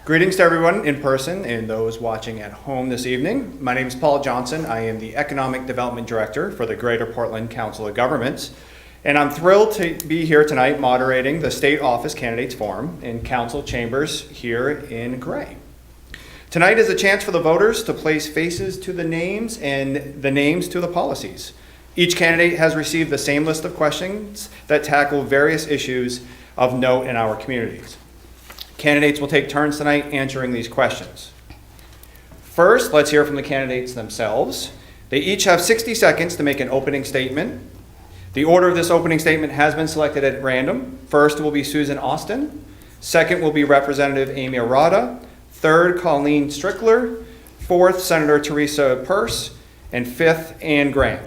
Greetings to everyone in person and those watching at home this evening. My name is Paul Johnson. I am the Economic Development Director for the Greater Portland Council of Governments. And I'm thrilled to be here tonight moderating the State Office Candidates Forum in Council Chambers here in Gray. Tonight is a chance for the voters to place faces to the names and the names to the policies. Each candidate has received the same list of questions that tackle various issues of note in our communities. Candidates will take turns tonight answering these questions. First, let's hear from the candidates themselves. They each have 60 seconds to make an opening statement. The order of this opening statement has been selected at random. First will be Susan Austin. Second will be Representative Amy Arata. Third, Colleen Strickler. Fourth, Senator Teresa Pearce. And fifth, Ann Grant.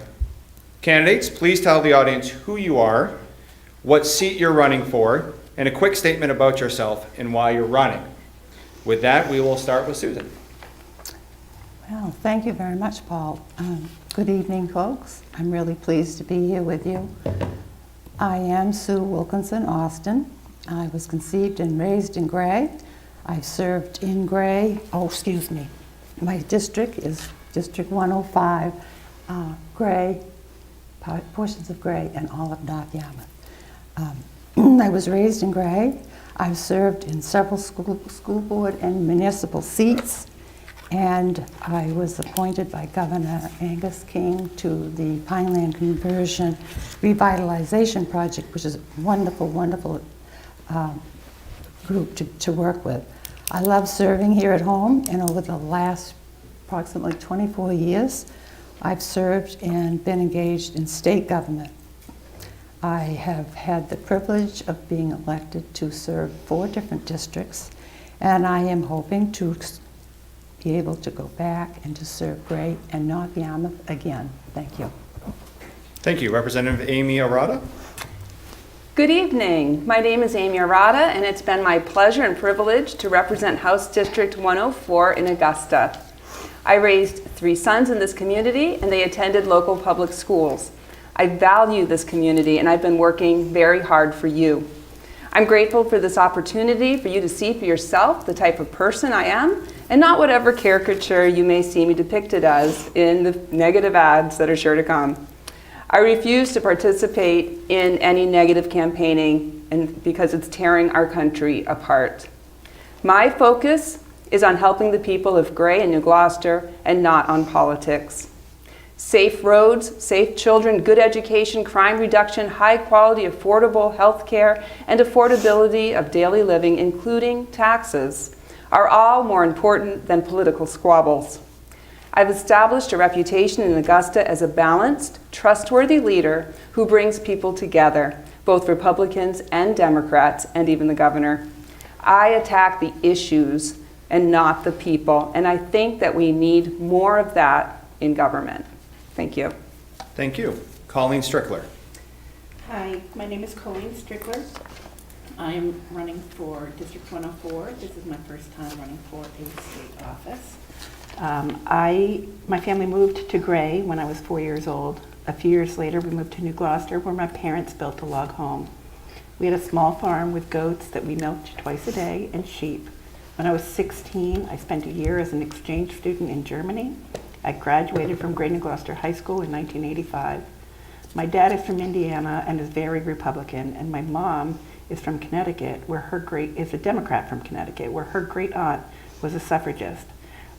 Candidates, please tell the audience who you are, what seat you're running for, and a quick statement about yourself and why you're running. With that, we will start with Susan. Well, thank you very much, Paul. Good evening, folks. I'm really pleased to be here with you. I am Sue Wilkinson Austin. I was conceived and raised in Gray. I've served in Gray, my district is District 105, Gray, portions of Gray, and all of North Yarmouth. I was raised in Gray. I've served in several school board and municipal seats, and I was appointed by Governor Angus King to the Pineland Conversion Revitalization Project, which is a wonderful, wonderful group to work with. I love serving here at home, and over the last approximately 24 years, I've served and been engaged in state government. I have had the privilege of being elected to serve 4 different districts, and I am hoping to be able to go back and to serve Gray and North Yarmouth again. Thank you. Thank you. Representative Amy Arata. Good evening. My name is Amy Arata, and it's been my pleasure and privilege to represent House District 104 in Augusta. I raised 3 sons in this community, and they attended local public schools. I value this community, and I've been working very hard for you. I'm grateful for this opportunity for you to see for yourself the type of person I am, and not whatever caricature you may see me depicted as in the negative ads that are sure to come. I refuse to participate in any negative campaigning because it's tearing our country apart. My focus is on helping the people of Gray and New Gloucester and not on politics. Safe roads, safe children, good education, crime reduction, high quality, affordable health care, and affordability of daily living, including taxes, are all more important than political squabbles. I've established a reputation in Augusta as a balanced, trustworthy leader who brings people together, both Republicans and Democrats, and even the governor. I attack the issues and not the people, and I think that we need more of that in government. Thank you. Thank you. Colleen Strickler. Hi, my name is Colleen Strickler. I am running for District 104. This is my first time running for a state office. My family moved to Gray when I was 4 years old. A few years later, we moved to New Gloucester, where my parents built a log home. We had a small farm with goats that we milked twice a day and sheep. When I was 16, I spent a year as an exchange student in Germany. I graduated from Gray New Gloucester High School in 1985. My dad is from Indiana and is very Republican, and my mom is from Connecticut, is a Democrat from Connecticut, where her great aunt was a suffragist.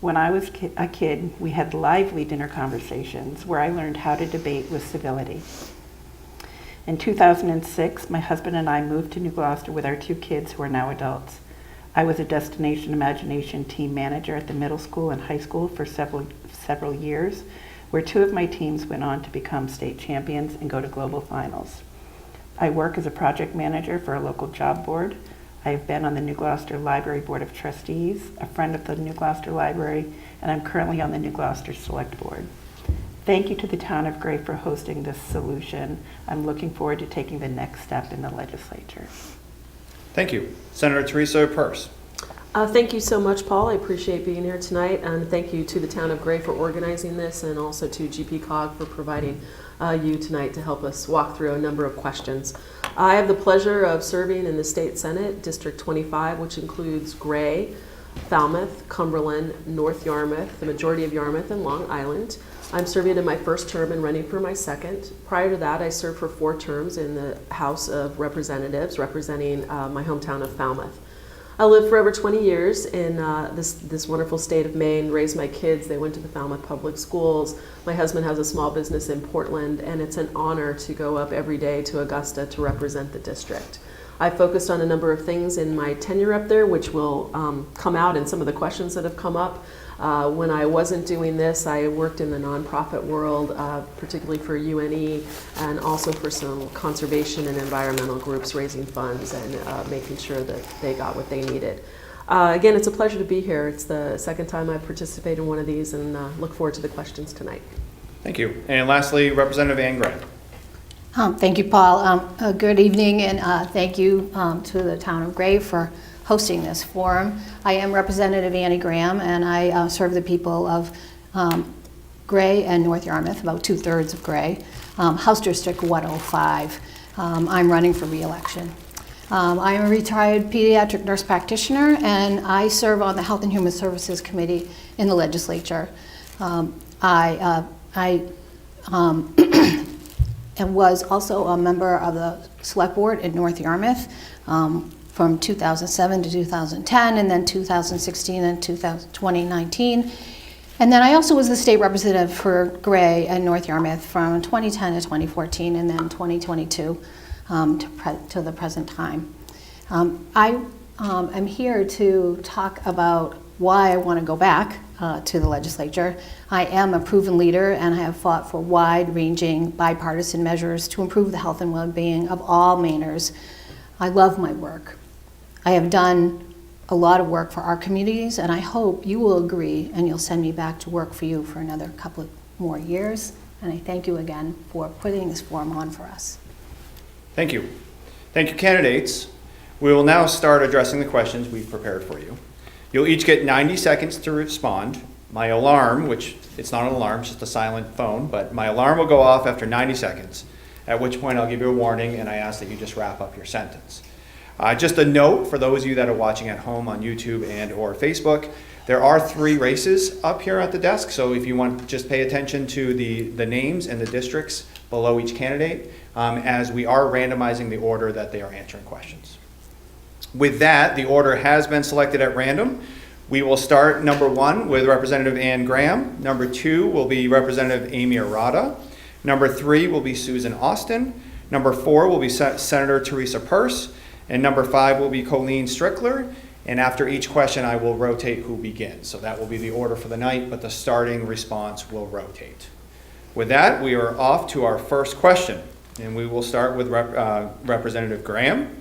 When I was a kid, we had lively dinner conversations where I learned how to debate with civility. In 2006, my husband and I moved to New Gloucester with our 2 kids who are now adults. I was a Destination Imagination team manager at the middle school and high school for several years, where 2 of my teams went on to become state champions and go to global finals. I work as a project manager for a local job board. I have been on the New Gloucester Library Board of Trustees, a friend of the New Gloucester Library, and I'm currently on the New Gloucester Select Board. Thank you to the town of Gray for hosting this solution. I'm looking forward to taking the next step in the legislature. Thank you. Senator Teresa Pearce. Thank you so much, Paul. I appreciate being here tonight, and thank you to the town of Gray for organizing this, and also to GPCOG for providing you tonight to help us walk through a number of questions. I have the pleasure of serving in the State Senate, District 25, which includes Gray, Falmouth, Cumberland, North Yarmouth, the majority of Yarmouth, and Long Island. I'm serving in my first term and running for my second. Prior to that, I served for 4 terms in the House of Representatives, representing my hometown of Falmouth. I lived for over 20 years in this wonderful state of Maine, raised my kids. They went to the Falmouth Public Schools. My husband has a small business in Portland, and it's an honor to go up every day to Augusta to represent the district. I focused on a number of things in my tenure up there, which will come out in some of the questions that have come up. When I wasn't doing this, I worked in the nonprofit world, particularly for UNE, and also for some conservation and environmental groups, raising funds and making sure that they got what they needed. Again, it's a pleasure to be here. It's the second time I've participated in one of these, and look forward to the questions tonight. Thank you. And lastly, Representative Ann Graham. Thank you, Paul. Good evening, and thank you to the town of Gray for hosting this forum. I am Representative Annie Graham, and I serve the people of Gray and North Yarmouth, about 2/3 of Gray, House District 105. I'm running for re-election. I am a retired pediatric nurse practitioner, and I serve on the Health and Human Services Committee in the legislature. I and was also a member of the Select Board in North Yarmouth from 2007 to 2010, and then 2016 and 2019. And then I also was the state representative for Gray and North Yarmouth from 2010 to 2014, and then 2022 to the present time. I am here to talk about why I want to go back to the legislature. I am a proven leader, and I have fought for wide-ranging bipartisan measures to improve the health and well-being of all Mainers. I love my work. I have done a lot of work for our communities, and I hope you will agree and you'll send me back to work for you for another couple of more years. And I thank you again for putting this forum on for us. Thank you. Thank you, candidates. We will now start addressing the questions we've prepared for you. You'll each get 90 seconds to respond. My alarm, which it's not an alarm, it's just a silent phone, but my alarm will go off after 90 seconds, at which point I'll give you a warning and I ask that you just wrap up your sentence. Just a note for those of you that are watching at home on YouTube and or Facebook, there are 3 races up here at the desk, so if you want, just pay attention to the names and the districts below each candidate, as we are randomizing the order that they are answering questions. With that, the order has been selected at random. We will start number 1 with Representative Ann Graham. Number 2 will be Representative Amy Arata. Number 3 will be Susan Austin. Number 4 will be Senator Teresa Peirce. And number 5 will be Colleen Strickler. And after each question, I will rotate who begins. So that will be the order for the night, but the starting response will rotate. With that, we are off to our first question. And we will start with Representative Graham.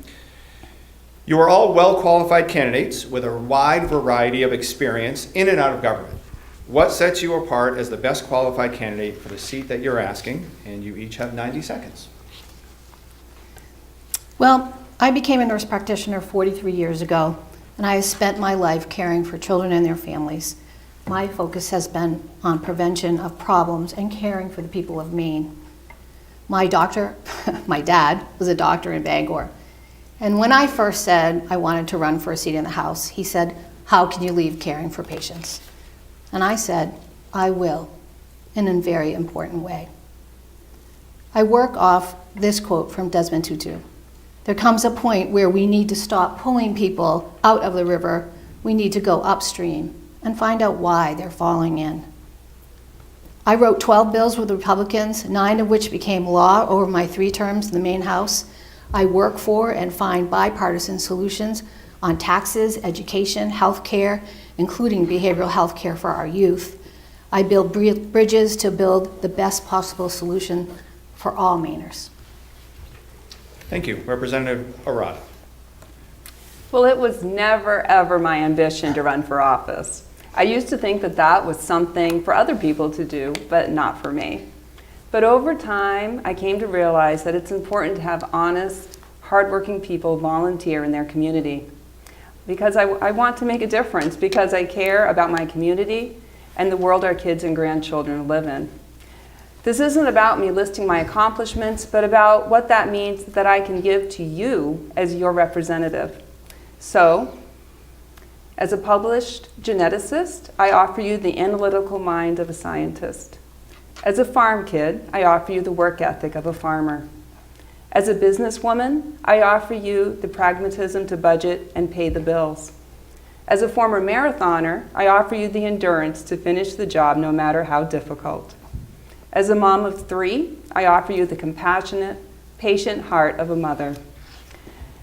You are all well-qualified candidates with a wide variety of experience in and out of government. What sets you apart as the best qualified candidate for the seat that you're asking? And you each have 90 seconds. Well, I became a nurse practitioner 43 years ago, and I have spent my life caring for children and their families. My focus has been on prevention of problems and caring for the people of Maine. My dad was a doctor in Bangor. And when I first said I wanted to run for a seat in the House, he said, "How can you leave caring for patients?" And I said, "I will, in a very important way." I work off this quote from Desmond Tutu. There comes a point where we need to stop pulling people out of the river. We need to go upstream and find out why they're falling in. I wrote 12 bills with Republicans, 9 of which became law over my 3 terms in the Maine House. I work for and find bipartisan solutions on taxes, education, health care, including behavioral health care for our youth. I build bridges to build the best possible solution for all Mainers. Thank you. Representative Arata. Well, it was never, ever my ambition to run for office. I used to think that that was something for other people to do, but not for me. But over time, I came to realize that it's important to have honest, hardworking people volunteer in their community. Because I want to make a difference, because I care about my community and the world our kids and grandchildren live in. This isn't about me listing my accomplishments, but about what that means that I can give to you as your representative. So, As a published geneticist, I offer you the analytical mind of a scientist. As a farm kid, I offer you the work ethic of a farmer. As a businesswoman, I offer you the pragmatism to budget and pay the bills. As a former marathoner, I offer you the endurance to finish the job no matter how difficult. As a mom of 3, I offer you the compassionate, patient heart of a mother.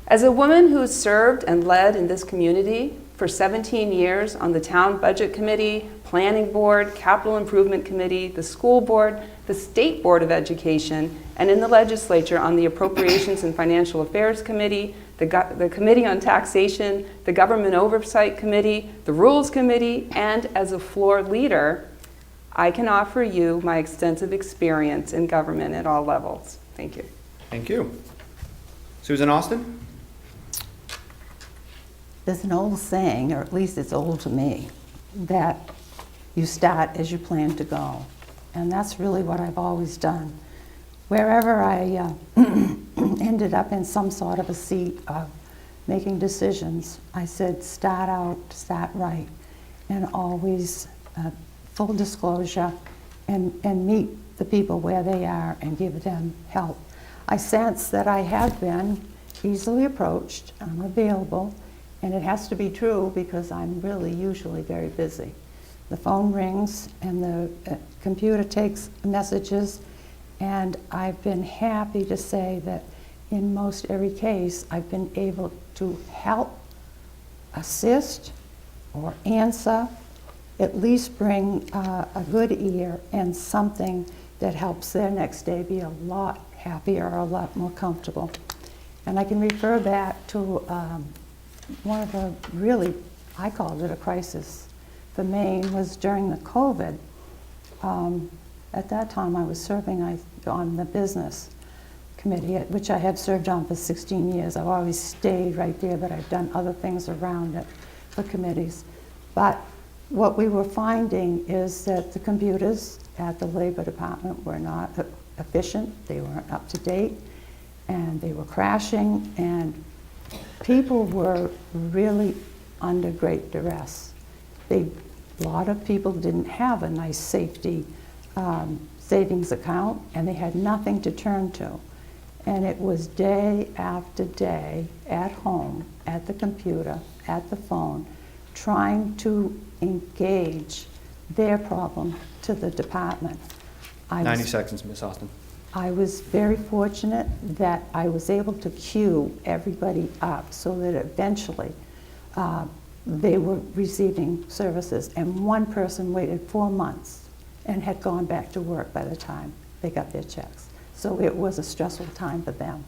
As a woman who has served and led in this community for 17 years on the Town Budget Committee, Planning Board, Capital Improvement Committee, the School Board, the State Board of Education, and in the legislature on the Appropriations and Financial Affairs Committee, the Committee on Taxation, the Government Oversight Committee, the Rules Committee, and as a floor leader, I can offer you my extensive experience in government at all levels. Thank you. Thank you. Susan Austin? There's an old saying, or at least it's old to me, that you start as you plan to go. And that's really what I've always done. Wherever I ended up in some sort of a seat of making decisions, I said start right, and always full disclosure and meet the people where they are and give them help. I sense that I have been easily approached, I'm available, and it has to be true because I'm really usually very busy. The phone rings and the computer takes messages, and I've been happy to say that in most every case I've been able to help, assist, or answer, at least bring a good ear and something that helps their next day be a lot happier or a lot more comfortable. And I can refer back to one of the really, I called it a crisis for Maine, was during the COVID. At that time I was serving on the business committee, which I have served on for 16 years. I've always stayed right there, but I've done other things around it for committees. But what we were finding is that the computers at the Labor Department were not efficient, they weren't up to date, and they were crashing, and people were really under great duress. A lot of people didn't have a nice safety savings account, and they had nothing to turn to. And it was day after day at home, at the computer, at the phone, trying to engage their problem to the department. 90 seconds, Ms. Austin. I was very fortunate that I was able to queue everybody up so that eventually they were receiving services, and one person waited 4 months and had gone back to work by the time they got their checks. So it was a stressful time for them.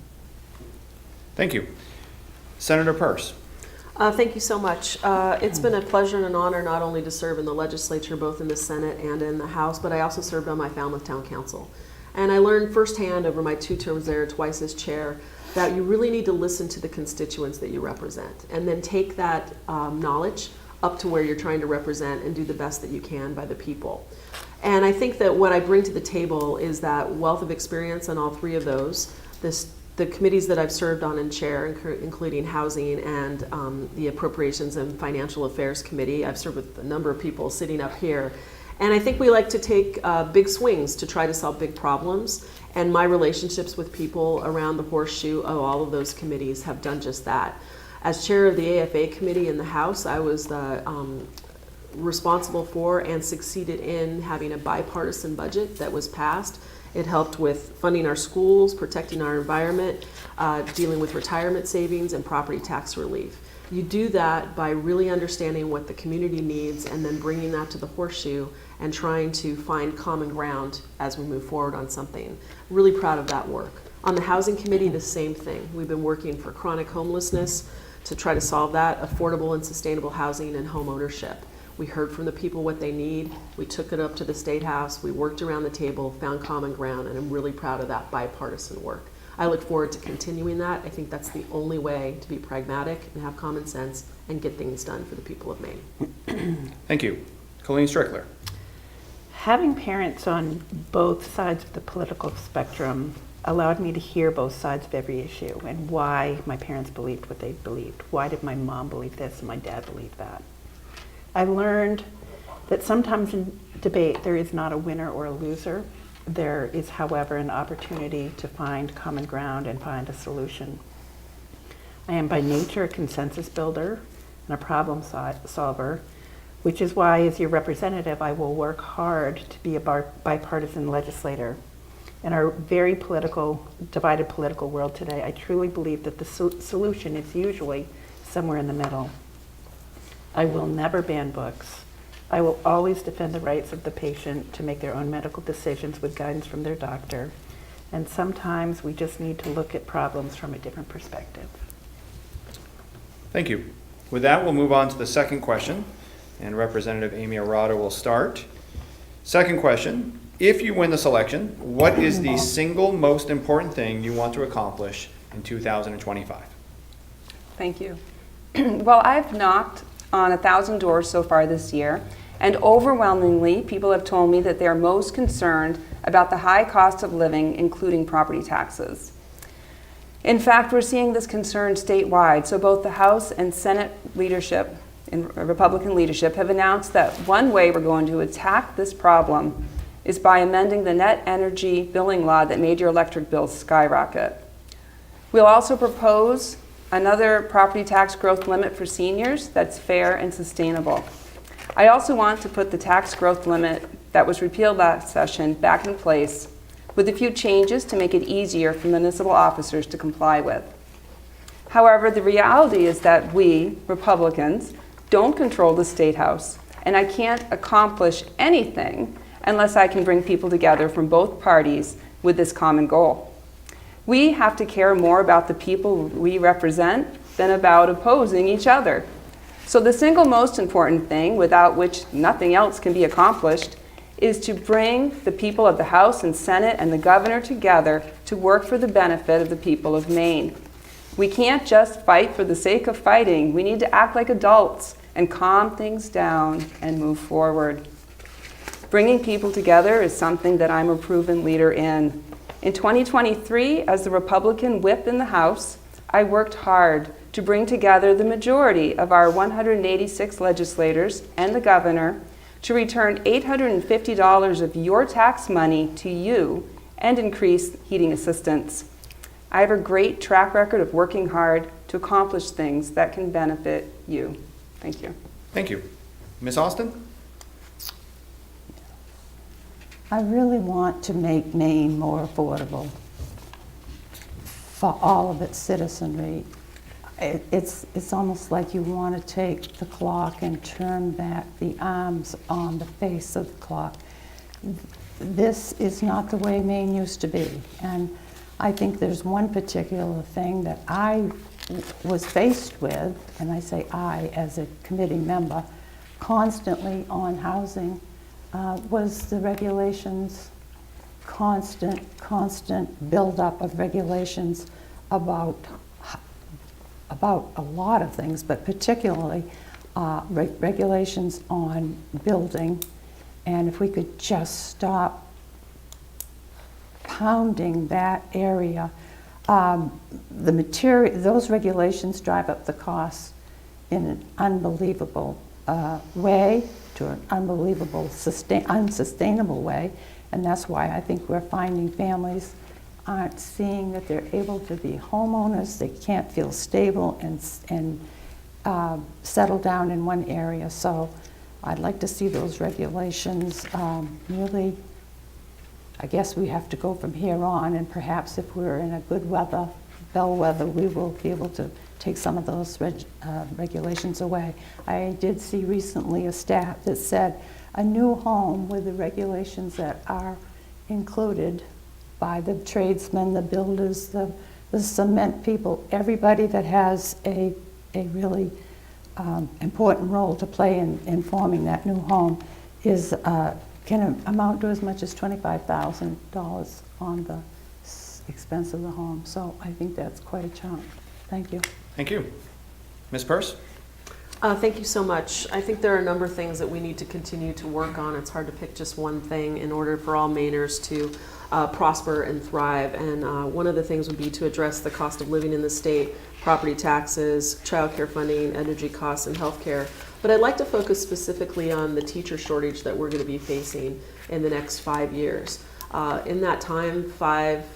Thank you. Senator Peirce. Thank you so much. It's been a pleasure and an honor not only to serve in the legislature, both in the Senate and in the House, but I also served on my Falmouth Town Council. And I learned firsthand over my 2 terms there, twice as chair, that you really need to listen to the constituents that you represent, and then take that knowledge up to where you're trying to represent and do the best that you can by the people. And I think that what I bring to the table is that wealth of experience on all 3 of those. The committees that I've served on and chair, including Housing and the Appropriations and Financial Affairs Committee. I've served with a number of people sitting up here. And I think we like to take big swings to try to solve big problems. And my relationships with people around the horseshoe of all of those committees have done just that. As chair of the AFA committee in the House, I was responsible for and succeeded in having a bipartisan budget that was passed. It helped with funding our schools, protecting our environment, dealing with retirement savings and property tax relief. You do that by really understanding what the community needs and then bringing that to the horseshoe and trying to find common ground as we move forward on something. Really proud of that work. On the Housing Committee, the same thing. We've been working for chronic homelessness to try to solve that, affordable and sustainable housing and home ownership. We heard from the people what they need. We took it up to the State House. We worked around the table, found common ground, and I'm really proud of that bipartisan work. I look forward to continuing that. I think that's the only way to be pragmatic and have common sense and get things done for the people of Maine. Thank you. Colleen Strickler. Having parents on both sides of the political spectrum allowed me to hear both sides of every issue and why my parents believed what they believed. Why did my mom believe this and my dad believe that? I learned that sometimes in debate there is not a winner or a loser. There is, however, an opportunity to find common ground and find a solution. I am by nature a consensus builder and a problem solver, which is why, as your representative, I will work hard to be a bipartisan legislator. In our very divided political world today, I truly believe that the solution is usually somewhere in the middle. I will never ban books. I will always defend the rights of the patient to make their own medical decisions with guidance from their doctor. And sometimes we just need to look at problems from a different perspective. Thank you. With that, we'll move on to the second question, and Representative Amy Arata will start. Second question, if you win this election, what is the single most important thing you want to accomplish in 2025? Thank you. Well, I've knocked on 1,000 doors so far this year, and overwhelmingly, people have told me that they are most concerned about the high cost of living, including property taxes. In fact, we're seeing this concern statewide, so both the House and Senate leadership, and Republican leadership, have announced that one way we're going to attack this problem is by amending the net energy billing law that made your electric bills skyrocket. We'll also propose another property tax growth limit for seniors that's fair and sustainable. I also want to put the tax growth limit that was repealed last session back in place with a few changes to make it easier for municipal officers to comply with. However, the reality is that we, Republicans, don't control the State House, and I can't accomplish anything unless I can bring people together from both parties with this common goal. We have to care more about the people we represent than about opposing each other. So the single most important thing, without which nothing else can be accomplished, is to bring the people of the House and Senate and the governor together to work for the benefit of the people of Maine. We can't just fight for the sake of fighting. We need to act like adults and calm things down and move forward. Bringing people together is something that I'm a proven leader in. In 2023, as the Republican whip in the House, I worked hard to bring together the majority of our 186 legislators and the governor to return $850 of your tax money to you and increase heating assistance. I have a great track record of working hard to accomplish things that can benefit you. Thank you. Thank you. Ms. Austin? I really want to make Maine more affordable for all of its citizenry. It's almost like you want to take the clock and turn back the arms on the face of the clock. This is not the way Maine used to be. And I think there's one particular thing that I was faced with, and I say I as a committee member, constantly on housing, was the regulations, constant buildup of regulations about a lot of things, but particularly regulations on building. And if we could just stop pounding that area, those regulations drive up the costs in an unbelievable way, to an unbelievable, unsustainable way. And that's why I think we're finding families aren't seeing that they're able to be homeowners. They can't feel stable and settle down in one area. So I'd like to see those regulations really, I guess we have to go from here on, and perhaps if we're in a good weather, bellwether, we will be able to take some of those regulations away. I did see recently a stat that said a new home with the regulations that are included by the tradesmen, the builders, the cement people, everybody that has a really important role to play in forming that new home is can amount to as much as $25,000 on the expense of the home. So I think that's quite a chunk. Thank you. Thank you. Ms. Peirce? Thank you so much. I think there are a number of things that we need to continue to work on. It's hard to pick just one thing in order for all Mainers to prosper and thrive. And one of the things would be to address the cost of living in the state, property taxes, child care funding, energy costs, and health care. But I'd like to focus specifically on the teacher shortage that we're going to be facing in the next 5 years. In that time,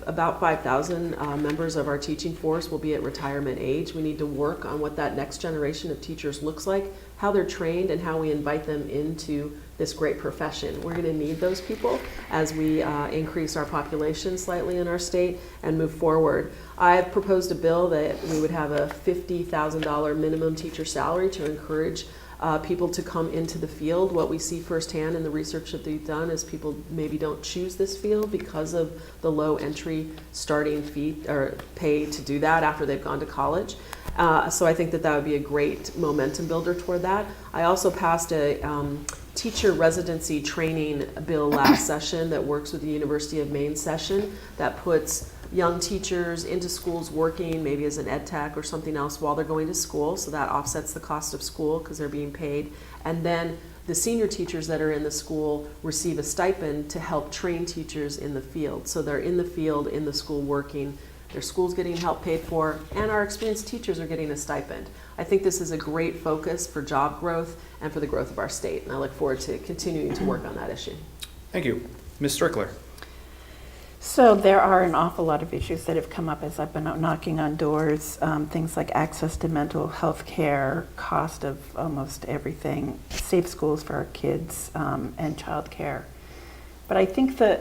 about 5,000 members of our teaching force will be at retirement age. We need to work on what that next generation of teachers looks like, how they're trained, and how we invite them into this great profession. We're going to need those people as we increase our population slightly in our state and move forward. I've proposed a bill that we would have a $50,000 minimum teacher salary to encourage people to come into the field. What we see firsthand in the research that we've done is people maybe don't choose this field because of the low entry starting fee or pay to do that after they've gone to college. So I think that would be a great momentum builder toward that. I also passed a teacher residency training bill last session that works with the University of Maine session that puts young teachers into schools working maybe as an ed tech or something else while they're going to school, so that offsets the cost of school because they're being paid. And then the senior teachers that are in the school receive a stipend to help train teachers in the field. So they're in the field, in the school working, their school's getting help paid for, and our experienced teachers are getting a stipend. I think this is a great focus for job growth and for the growth of our state, and I look forward to continuing to work on that issue. Thank you. Ms. Strickler. So there are an awful lot of issues that have come up as I've been out knocking on doors, things like access to mental health care, cost of almost everything, safe schools for our kids, and child care. But I think for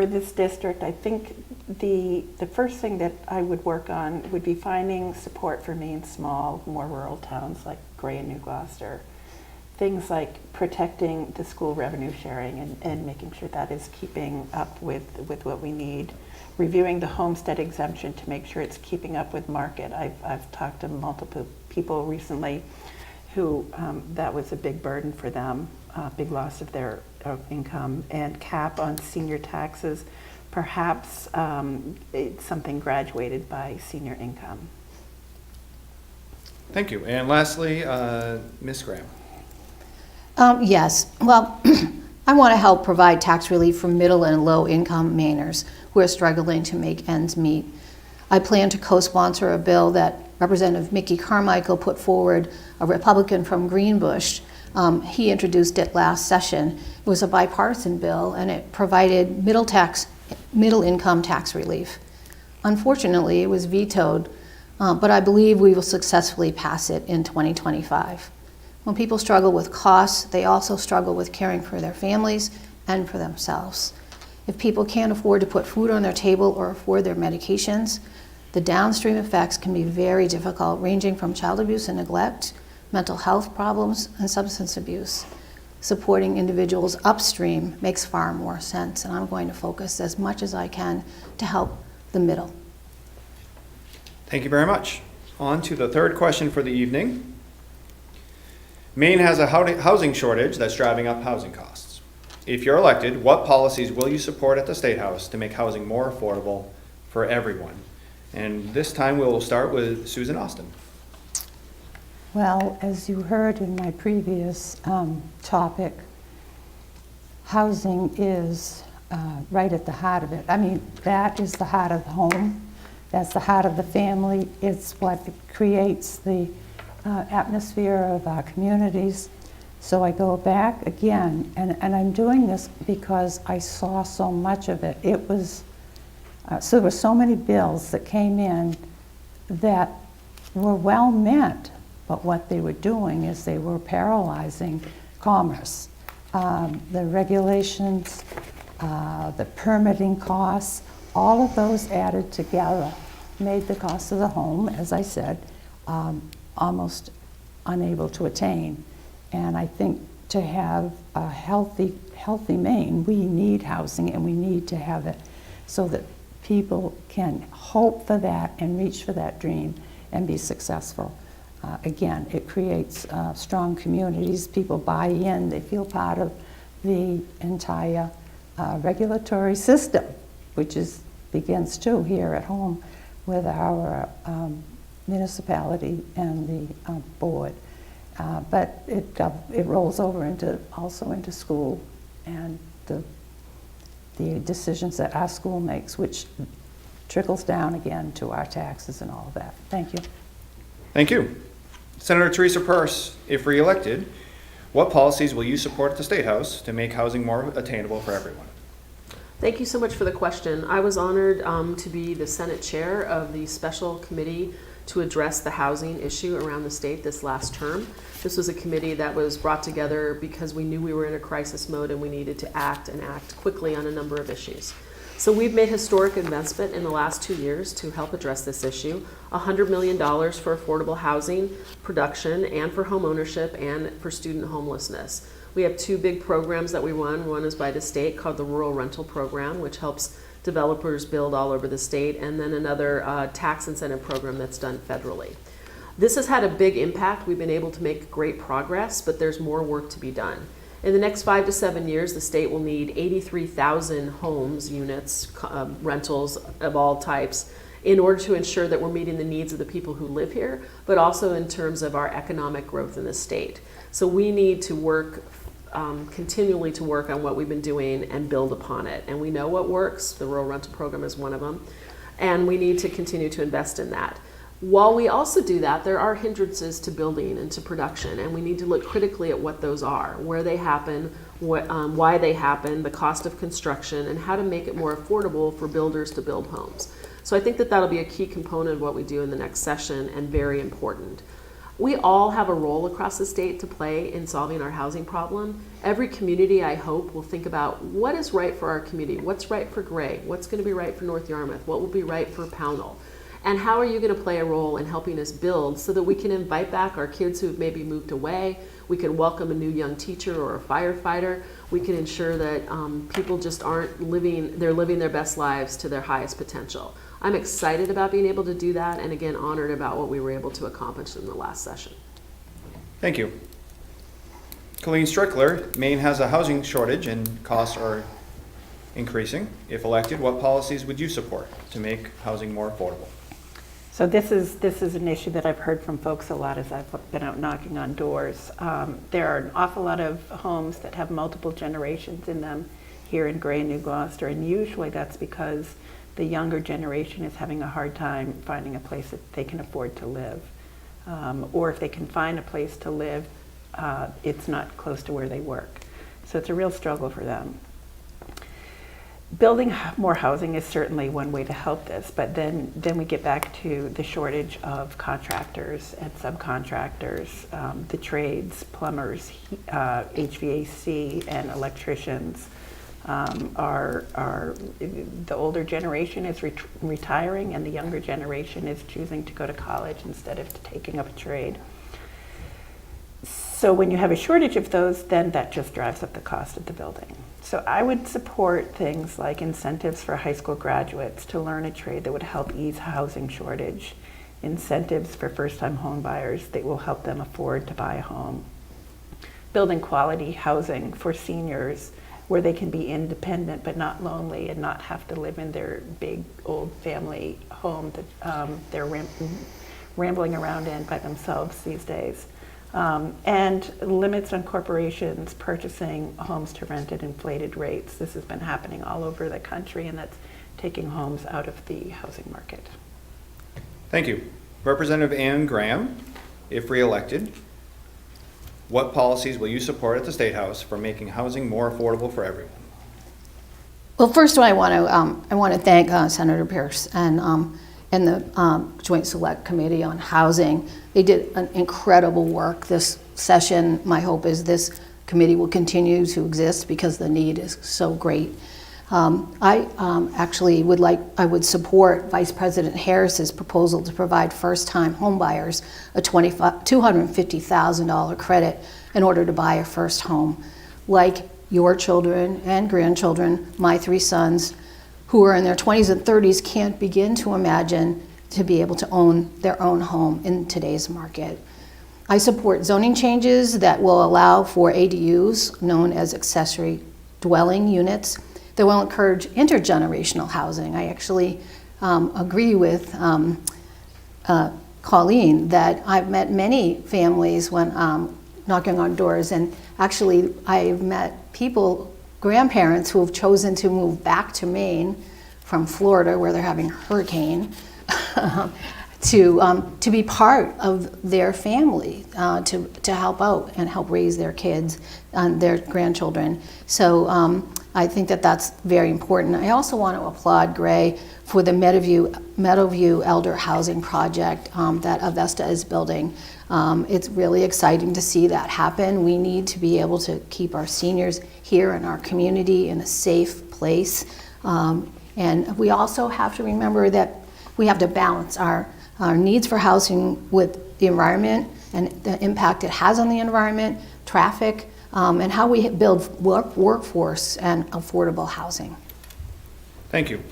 this district, I think the first thing that I would work on would be finding support for Maine small, more rural towns like Gray and New Gloucester. Things like protecting the school revenue sharing and making sure that is keeping up with what we need. Reviewing the homestead exemption to make sure it's keeping up with market. I've talked to multiple people recently who that was a big burden for them, big loss of their income, and cap on senior taxes, perhaps it's something graduated by senior income. Thank you. And lastly, Ms. Graham. Yes, well, I want to help provide tax relief for middle and low income Mainers who are struggling to make ends meet. I plan to co-sponsor a bill that Representative Mickey Carmichael put forward, a Republican from Greenbush. He introduced it last session. It was a bipartisan bill and it provided middle income tax relief. Unfortunately, it was vetoed, but I believe we will successfully pass it in 2025. When people struggle with costs, they also struggle with caring for their families and for themselves. If people can't afford to put food on their table or afford their medications, the downstream effects can be very difficult, ranging from child abuse and neglect, mental health problems, and substance abuse. Supporting individuals upstream makes far more sense, and I'm going to focus as much as I can to help the middle. Thank you very much. On to the third question for the evening. Maine has a housing shortage that's driving up housing costs. If you're elected, what policies will you support at the State House to make housing more affordable for everyone? And this time we'll start with Susan Austin. Well, as you heard in my previous topic, housing is right at the heart of it. I mean, that is the heart of the home. That's the heart of the family. It's what creates the atmosphere of our communities. So I go back again, and I'm doing this because I saw so much of it. It was, so there were so many bills that came in that were well meant, but what they were doing is they were paralyzing commerce. The regulations, the permitting costs, all of those added together made the cost of the home, as I said, almost unable to attain. And I think to have a healthy Maine, we need housing and we need to have it so that people can hope for that and reach for that dream and be successful. Again, it creates strong communities. People buy in, they feel part of the entire regulatory system, which begins too here at home with our municipality and the board. But it rolls over also into school and the decisions that our school makes, which trickles down again to our taxes and all of that. Thank you. Thank you. Senator Teresa Purse, if re-elected, what policies will you support at the State House to make housing more attainable for everyone? Thank you so much for the question. I was honored to be the Senate Chair of the Special Committee to address the housing issue around the state this last term. This was a committee that was brought together because we knew we were in a crisis mode and we needed to act and act quickly on a number of issues. So we've made historic investment in the last 2 years to help address this issue. $100 million for affordable housing production and for home ownership and for student homelessness. We have 2 big programs that we run. One is by the state called the Rural Rental Program, which helps developers build all over the state, and then another tax incentive program that's done federally. This has had a big impact. We've been able to make great progress, but there's more work to be done. In the next 5 to 7 years, the state will need 83,000 homes, units, rentals of all types in order to ensure that we're meeting the needs of the people who live here, but also in terms of our economic growth in the state. So we need to work continually to work on what we've been doing and build upon it. And we know what works. The rural rental program is one of them. And we need to continue to invest in that. While we also do that, there are hindrances to building and to production, and we need to look critically at what those are, where they happen, why they happen, the cost of construction, and how to make it more affordable for builders to build homes. So I think that that'll be a key component of what we do in the next session and very important. We all have a role across the state to play in solving our housing problem. Every community, I hope, will think about what is right for our community, what's right for Gray, what's going to be right for North Yarmouth, what will be right for Pownell, and how are you going to play a role in helping us build so that we can invite back our kids who have maybe moved away, we can welcome a new young teacher or a firefighter, we can ensure that people just aren't living their best lives to their highest potential. I'm excited about being able to do that, and again, honored about what we were able to accomplish in the last session. Thank you. Colleen Strickler, Maine has a housing shortage and costs are increasing. If elected, what policies would you support to make housing more affordable? So this is an issue that I've heard from folks a lot as I've been out knocking on doors. There are an awful lot of homes that have multiple generations in them here in Gray and New Gloucester, and usually that's because the younger generation is having a hard time finding a place that they can afford to live. Or if they can find a place to live, it's not close to where they work. So it's a real struggle for them. Building more housing is certainly one way to help this, but then we get back to the shortage of contractors and subcontractors, the trades, plumbers, HVAC, and electricians. The older generation is retiring, and the younger generation is choosing to go to college instead of taking up a trade. So when you have a shortage of those, then that just drives up the cost of the building. So I would support things like incentives for high school graduates to learn a trade that would help ease housing shortage, incentives for first-time home buyers that will help them afford to buy a home, building quality housing for seniors where they can be independent but not lonely and not have to live in their big old family home that they're rambling around in by themselves these days. And limits on corporations purchasing homes to rent at inflated rates. This has been happening all over the country, and that's taking homes out of the housing market. Thank you. Representative Ann Graham, if re-elected, what policies will you support at the State House for making housing more affordable for everyone? Well, first I want to thank Senator Pierce and the Joint Select Committee on Housing. They did an incredible work this session. My hope is this committee will continue to exist because the need is so great. I actually would support Vice President Harris's proposal to provide first-time homebuyers a $250,000 credit in order to buy a first home. Like your children and grandchildren, my 3 sons, who are in their 20s and 30s, can't begin to imagine to be able to own their own home in today's market. I support zoning changes that will allow for ADUs, known as accessory dwelling units, that will encourage intergenerational housing. I actually agree with Colleen that I've met many families when knocking on doors, and actually I've met people, grandparents, who have chosen to move back to Maine from Florida, where they're having a hurricane, to be part of their family, to help out and help raise their kids and their grandchildren. So I think that that's very important. I also want to applaud Gray for the Meadowview Elder Housing Project that Avesta is building. It's really exciting to see that happen. We need to be able to keep our seniors here in our community in a safe place. And we also have to remember that we have to balance our needs for housing with the environment and the impact it has on the environment, traffic, and how we build workforce and affordable housing. Thank you.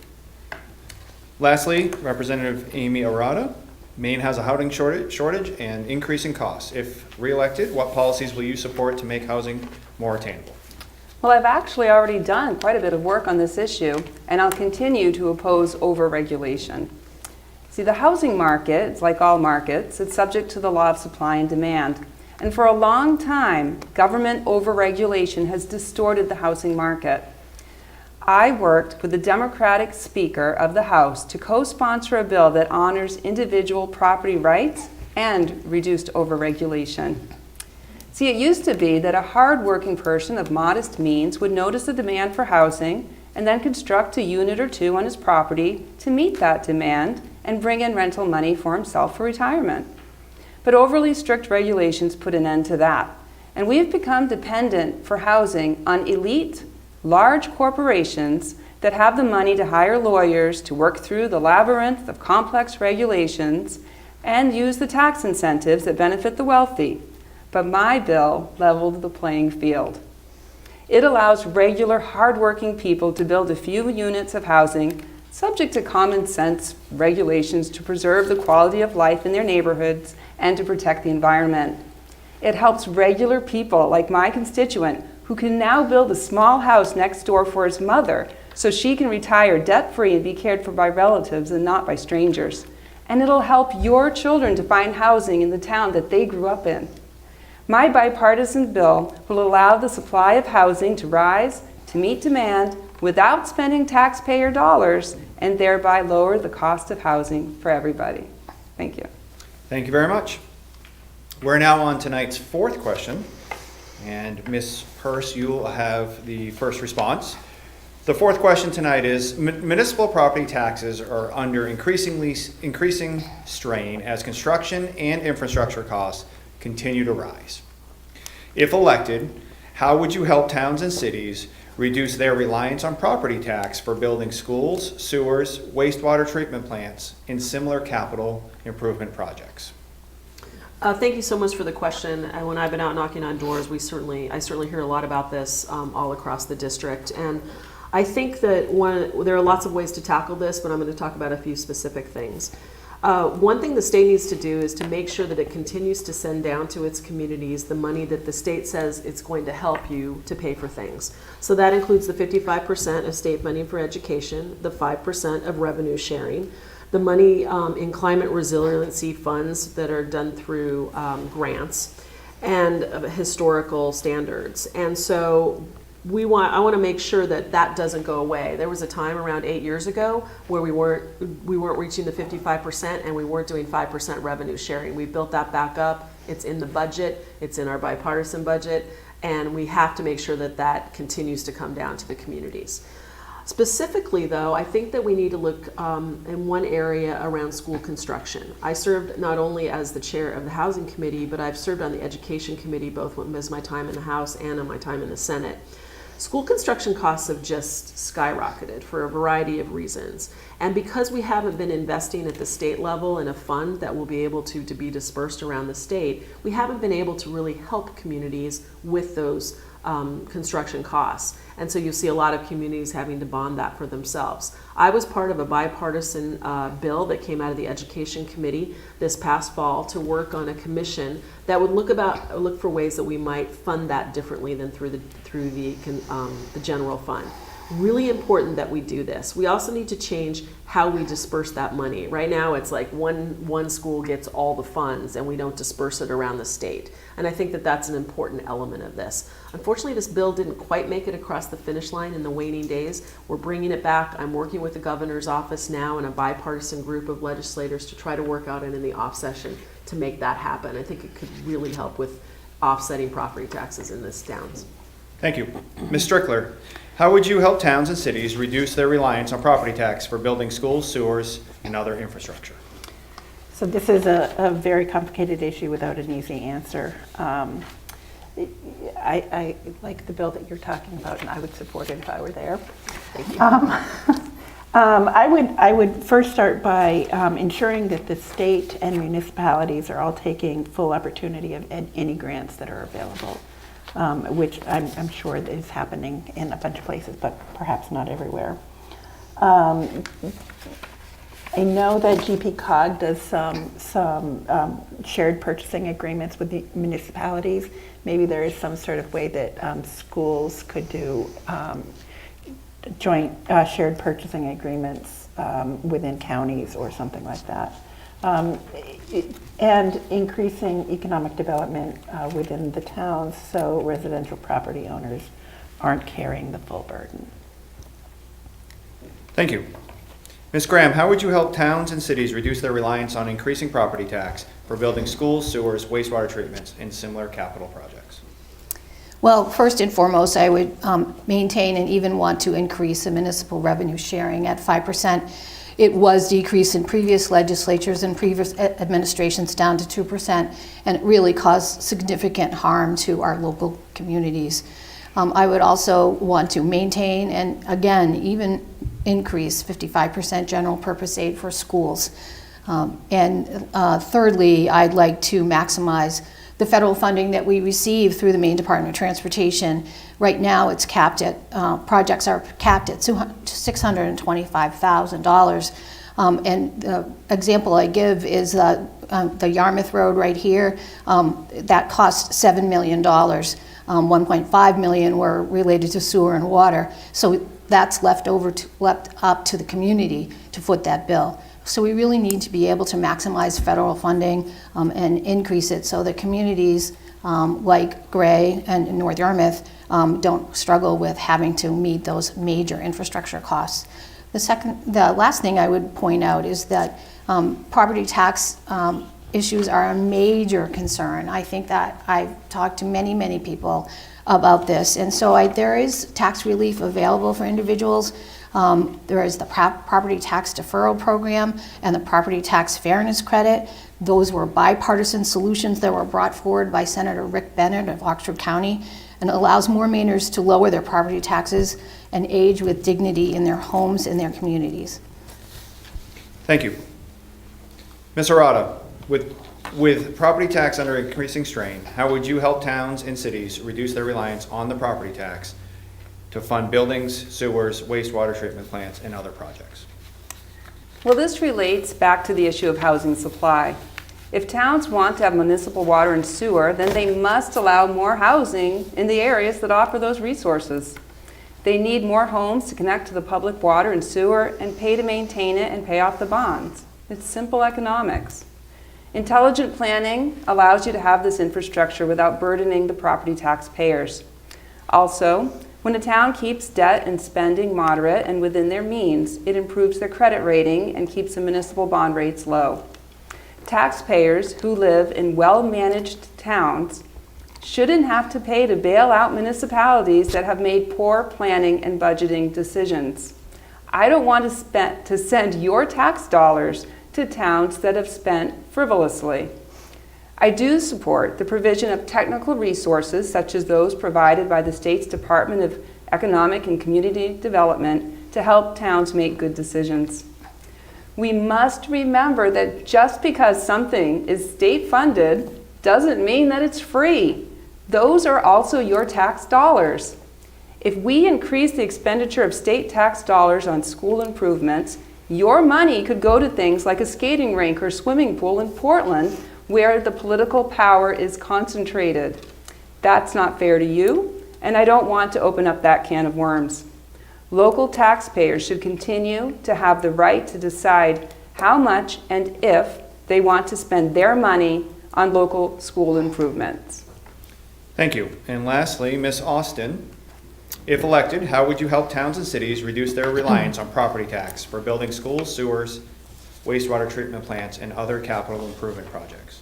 Lastly, Representative Amy Arata. Maine has a housing shortage and increasing costs. If re-elected, what policies will you support to make housing more attainable? Well, I've actually already done quite a bit of work on this issue, and I'll continue to oppose overregulation. See, the housing market, it's like all markets, it's subject to the law of supply and demand. And for a long time, government overregulation has distorted the housing market. I worked with the Democratic Speaker of the House to co-sponsor a bill that honors individual property rights and reduced overregulation. See, it used to be that a hard-working person of modest means would notice a demand for housing and then construct a unit or two on his property to meet that demand and bring in rental money for himself for retirement. But overly strict regulations put an end to that. And we have become dependent for housing on elite, large corporations that have the money to hire lawyers to work through the labyrinth of complex regulations and use the tax incentives that benefit the wealthy. But my bill leveled the playing field. It allows regular, hardworking people to build a few units of housing subject to common sense regulations to preserve the quality of life in their neighborhoods and to protect the environment. It helps regular people like my constituent who can now build a small house next door for his mother so she can retire debt-free and be cared for by relatives and not by strangers. And it'll help your children to find housing in the town that they grew up in. My bipartisan bill will allow the supply of housing to rise to meet demand without spending taxpayer dollars and thereby lower the cost of housing for everybody. Thank you. Thank you very much. We're now on tonight's fourth question, and Ms. Purse, you will have the first response. The fourth question tonight is, municipal property taxes are under increasing strain as construction and infrastructure costs continue to rise. If elected, how would you help towns and cities reduce their reliance on property tax for building schools, sewers, wastewater treatment plants, and similar capital improvement projects? Thank you so much for the question. And when I've been out knocking on doors, I certainly hear a lot about this all across the district. And I think that there are lots of ways to tackle this, but I'm going to talk about a few specific things. One thing the state needs to do is to make sure that it continues to send down to its communities the money that the state says it's going to help you to pay for things. So that includes the 55% of state money for education, the 5% of revenue sharing, the money in climate resiliency funds that are done through grants, and historical standards. And so I want to make sure that that doesn't go away. There was a time around 8 years ago where we weren't reaching the 55% and we weren't doing 5% revenue sharing. We built that back up. It's in the budget. It's in our bipartisan budget. And we have to make sure that that continues to come down to the communities. Specifically, though, I think that we need to look in one area around school construction. I served not only as the chair of the Housing Committee, but I've served on the Education Committee, both as my time in the House and in my time in the Senate. School construction costs have just skyrocketed for a variety of reasons. And because we haven't been investing at the state level in a fund that will be able to be dispersed around the state, we haven't been able to really help communities with those construction costs. And so you see a lot of communities having to bond that for themselves. I was part of a bipartisan bill that came out of the Education Committee this past fall to work on a commission that would look for ways that we might fund that differently than through the general fund. Really important that we do this. We also need to change how we disperse that money. Right now, it's like one school gets all the funds and we don't disperse it around the state. And I think that that's an important element of this. Unfortunately, this bill didn't quite make it across the finish line in the waning days. We're bringing it back. I'm working with the governor's office now and a bipartisan group of legislators to try to work out it in the off session to make that happen. I think it could really help with offsetting property taxes in this towns. Thank you. Ms. Strickler, how would you help towns and cities reduce their reliance on property tax for building schools, sewers, and other infrastructure? So this is a very complicated issue without an easy answer. I like the bill that you're talking about, and I would support it if I were there. Thank you. I would first start by ensuring that the state and municipalities are all taking full opportunity of any grants that are available, which I'm sure is happening in a bunch of places, but perhaps not everywhere. I know that GP-COG does some shared purchasing agreements with the municipalities. Maybe there is some sort of way that schools could do joint shared purchasing agreements within counties or something like that. And increasing economic development within the towns so residential property owners aren't carrying the full burden. Thank you. Ms. Graham, how would you help towns and cities reduce their reliance on increasing property tax for building schools, sewers, wastewater treatments, and similar capital projects? Well, first and foremost, I would maintain and even want to increase the municipal revenue sharing at 5%. It was decreased in previous legislatures and previous administrations down to 2%, and it really caused significant harm to our local communities. I would also want to maintain and, again, even increase 55% general purpose aid for schools. Thirdly, I'd like to maximize the federal funding that we receive through the Maine Department of Transportation. Right now, it's capped at, projects are capped at $625,000. And the example I give is the Yarmouth Road right here, that cost $7 million. 1.5 million were related to sewer and water. So that's left up to the community to foot that bill. So we really need to be able to maximize federal funding and increase it so that communities like Gray and North Yarmouth don't struggle with having to meet those major infrastructure costs. The last thing I would point out is that property tax issues are a major concern. I think that I've talked to many, many people about this. And so there is tax relief available for individuals. There is the property tax deferral program and the property tax fairness credit. Those were bipartisan solutions that were brought forward by Senator Rick Bennett of Oxford County, and it allows more Mainers to lower their property taxes and age with dignity in their homes and their communities. Thank you. Ms. Arata, with property tax under increasing strain, how would you help towns and cities reduce their reliance on the property tax to fund buildings, sewers, wastewater treatment plants, and other projects? Well, this relates back to the issue of housing supply. If towns want to have municipal water and sewer, then they must allow more housing in the areas that offer those resources. They need more homes to connect to the public water and sewer and pay to maintain it and pay off the bonds. It's simple economics. Intelligent planning allows you to have this infrastructure without burdening the property taxpayers. Also, when a town keeps debt and spending moderate and within their means, it improves their credit rating and keeps the municipal bond rates low. Taxpayers who live in well-managed towns shouldn't have to pay to bail out municipalities that have made poor planning and budgeting decisions. I don't want to send your tax dollars to towns that have spent frivolously. I do support the provision of technical resources such as those provided by the state's Department of Economic and Community Development to help towns make good decisions. We must remember that just because something is state funded doesn't mean that it's free. Those are also your tax dollars. If we increase the expenditure of state tax dollars on school improvements, your money could go to things like a skating rink or swimming pool in Portland, where the political power is concentrated. That's not fair to you, and I don't want to open up that can of worms. Local taxpayers should continue to have the right to decide how much and if they want to spend their money on local school improvements. Thank you. And lastly, Ms. Austin, if elected, how would you help towns and cities reduce their reliance on property tax for building schools, sewers, wastewater treatment plants, and other capital improvement projects?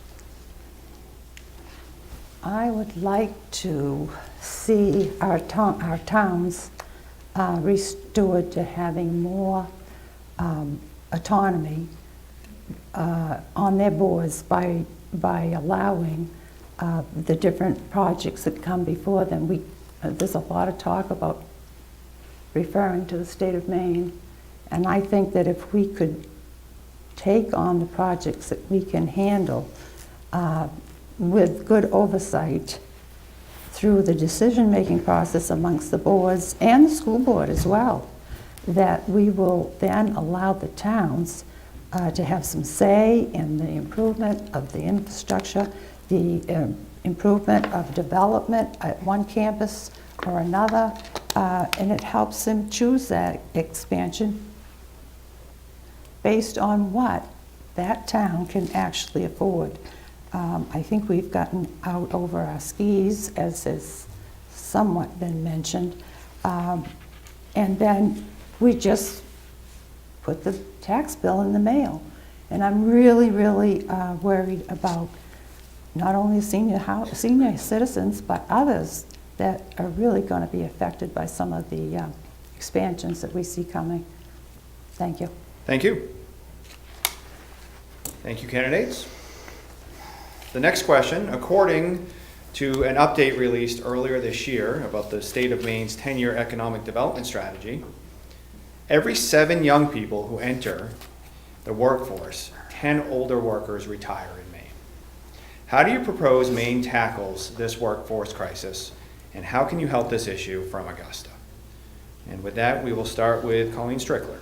I would like to see our towns restored to having more autonomy on their boards by allowing the different projects that come before them. There's a lot of talk about referring to the state of Maine, and I think that if we could take on the projects that we can handle with good oversight through the decision-making process amongst the boards and the school board as well, that we will then allow the towns to have some say in the improvement of the infrastructure, the improvement of development at one campus or another, and it helps them choose that expansion based on what that town can actually afford. I think we've gotten out over our skis, as has somewhat been mentioned, and then we just put the tax bill in the mail. And I'm really, really worried about not only senior citizens, but others that are really going to be affected by some of the expansions that we see coming. Thank you. Thank you. Thank you, candidates. The next question, according to an update released earlier this year about the state of Maine's 10-year economic development strategy, every 7 young people who enter the workforce, 10 older workers retire in Maine. How do you propose Maine tackles this workforce crisis, and how can you help this issue from Augusta? And with that, we will start with Colleen Strickler.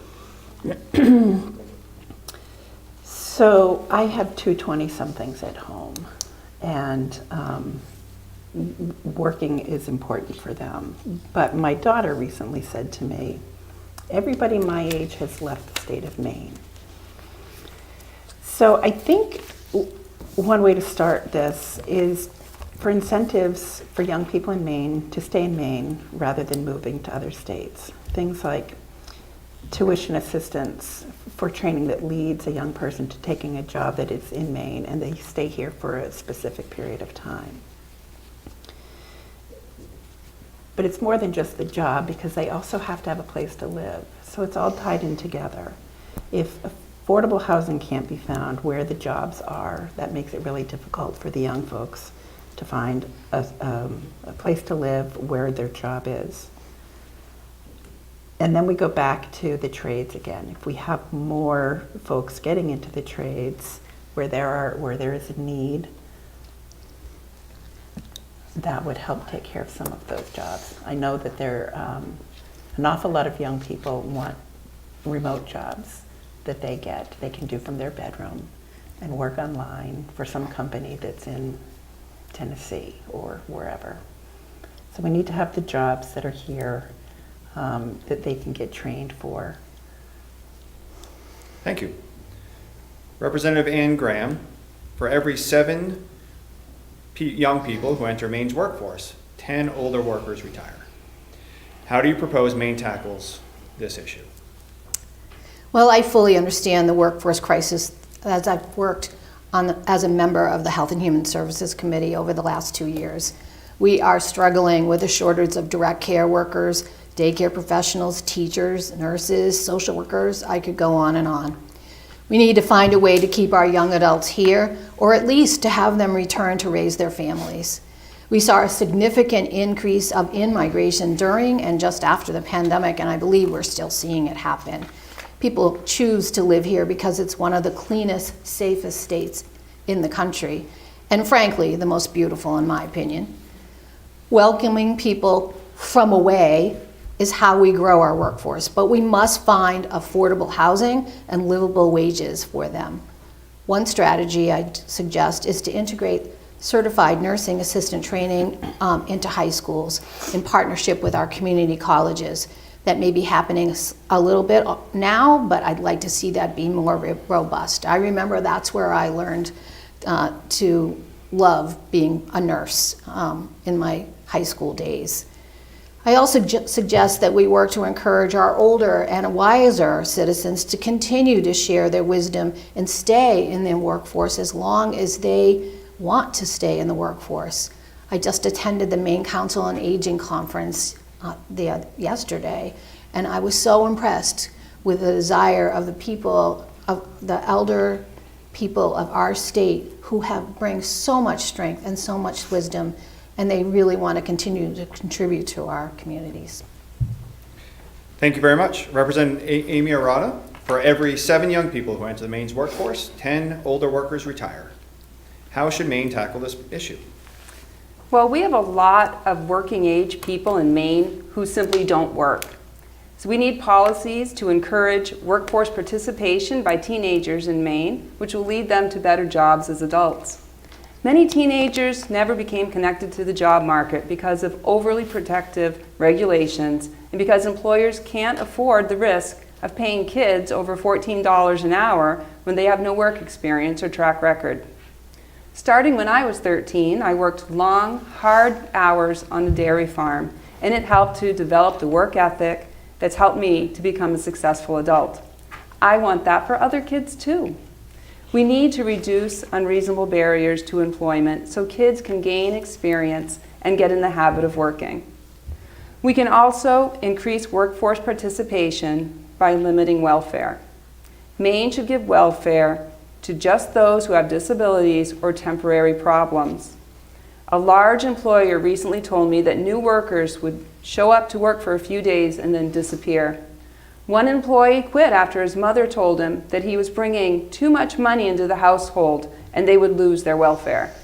So I have two 20-somethings at home, and working is important for them. But my daughter recently said to me, everybody my age has left the state of Maine. So I think one way to start this is for incentives for young people in Maine to stay in Maine rather than moving to other states. Things like tuition assistance for training that leads a young person to taking a job that is in Maine and they stay here for a specific period of time. But it's more than just the job, because they also have to have a place to live. So it's all tied in together. If affordable housing can't be found where the jobs are, that makes it really difficult for the young folks to find a place to live where their job is. And then we go back to the trades again. If we have more folks getting into the trades where there is a need, that would help take care of some of those jobs. I know that an awful lot of young people want remote jobs that they can do from their bedroom and work online for some company that's in Tennessee or wherever. So we need to have the jobs that are here that they can get trained for. Thank you. Representative Ann Graham, for every 7 young people who enter Maine's workforce, 10 older workers retire. How do you propose Maine tackles this issue? Well, I fully understand the workforce crisis, as I've worked as a member of the Health and Human Services Committee over the last 2 years. We are struggling with a shortage of direct care workers, daycare professionals, teachers, nurses, social workers. I could go on and on. We need to find a way to keep our young adults here, or at least to have them return to raise their families. We saw a significant increase of in-migration during and just after the pandemic, and I believe we're still seeing it happen. People choose to live here because it's one of the cleanest, safest states in the country, and frankly, the most beautiful in my opinion. Welcoming people from away is how we grow our workforce, but we must find affordable housing and livable wages for them. One strategy I'd suggest is to integrate certified nursing assistant training into high schools in partnership with our community colleges. that may be happening a little bit now, but I'd like to see that be more robust. I remember that's where I learned to love being a nurse in my high school days. I also suggest that we work to encourage our older and wiser citizens to continue to share their wisdom and stay in their workforce as long as they want to stay in the workforce. I just attended the Maine Council on Aging conference yesterday, and I was so impressed with the desire of the people, of the elder people of our state who bring so much strength and so much wisdom, and they really want to continue to contribute to our communities. Thank you very much. Representative Amy Arata, for every 7 young people who enter the Maine's workforce, 10 older workers retire. How should Maine tackle this issue? Well, we have a lot of working age people in Maine who simply don't work. So we need policies to encourage workforce participation by teenagers in Maine, which will lead them to better jobs as adults. Many teenagers never became connected to the job market because of overly protective regulations and because employers can't afford the risk of paying kids over $14 an hour when they have no work experience or track record. Starting when I was 13, I worked long, hard hours on a dairy farm, and it helped to develop the work ethic that's helped me to become a successful adult. I want that for other kids too. We need to reduce unreasonable barriers to employment so kids can gain experience and get in the habit of working. We can also increase workforce participation by limiting welfare. Maine should give welfare to just those who have disabilities or temporary problems. A large employer recently told me that new workers would show up to work for a few days and then disappear. One employee quit after his mother told him that he was bringing too much money into the household and they would lose their welfare.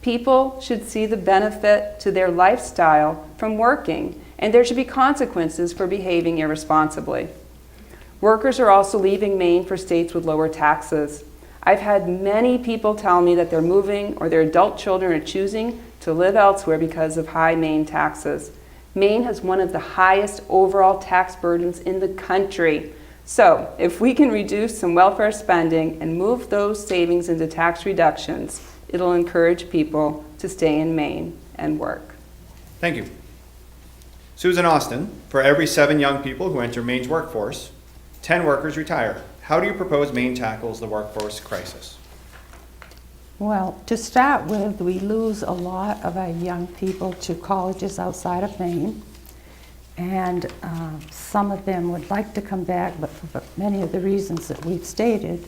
People should see the benefit to their lifestyle from working, and there should be consequences for behaving irresponsibly. Workers are also leaving Maine for states with lower taxes. I've had many people tell me that they're moving or their adult children are choosing to live elsewhere because of high Maine taxes. Maine has one of the highest overall tax burdens in the country. So if we can reduce some welfare spending and move those savings into tax reductions, it'll encourage people to stay in Maine and work. Thank you. Susan Austin, for every 7 young people who enter Maine's workforce, 10 workers retire. How do you propose Maine tackles the workforce crisis? Well, to start with, we lose a lot of our young people to colleges outside of Maine, and some of them would like to come back, but for many of the reasons that we've stated,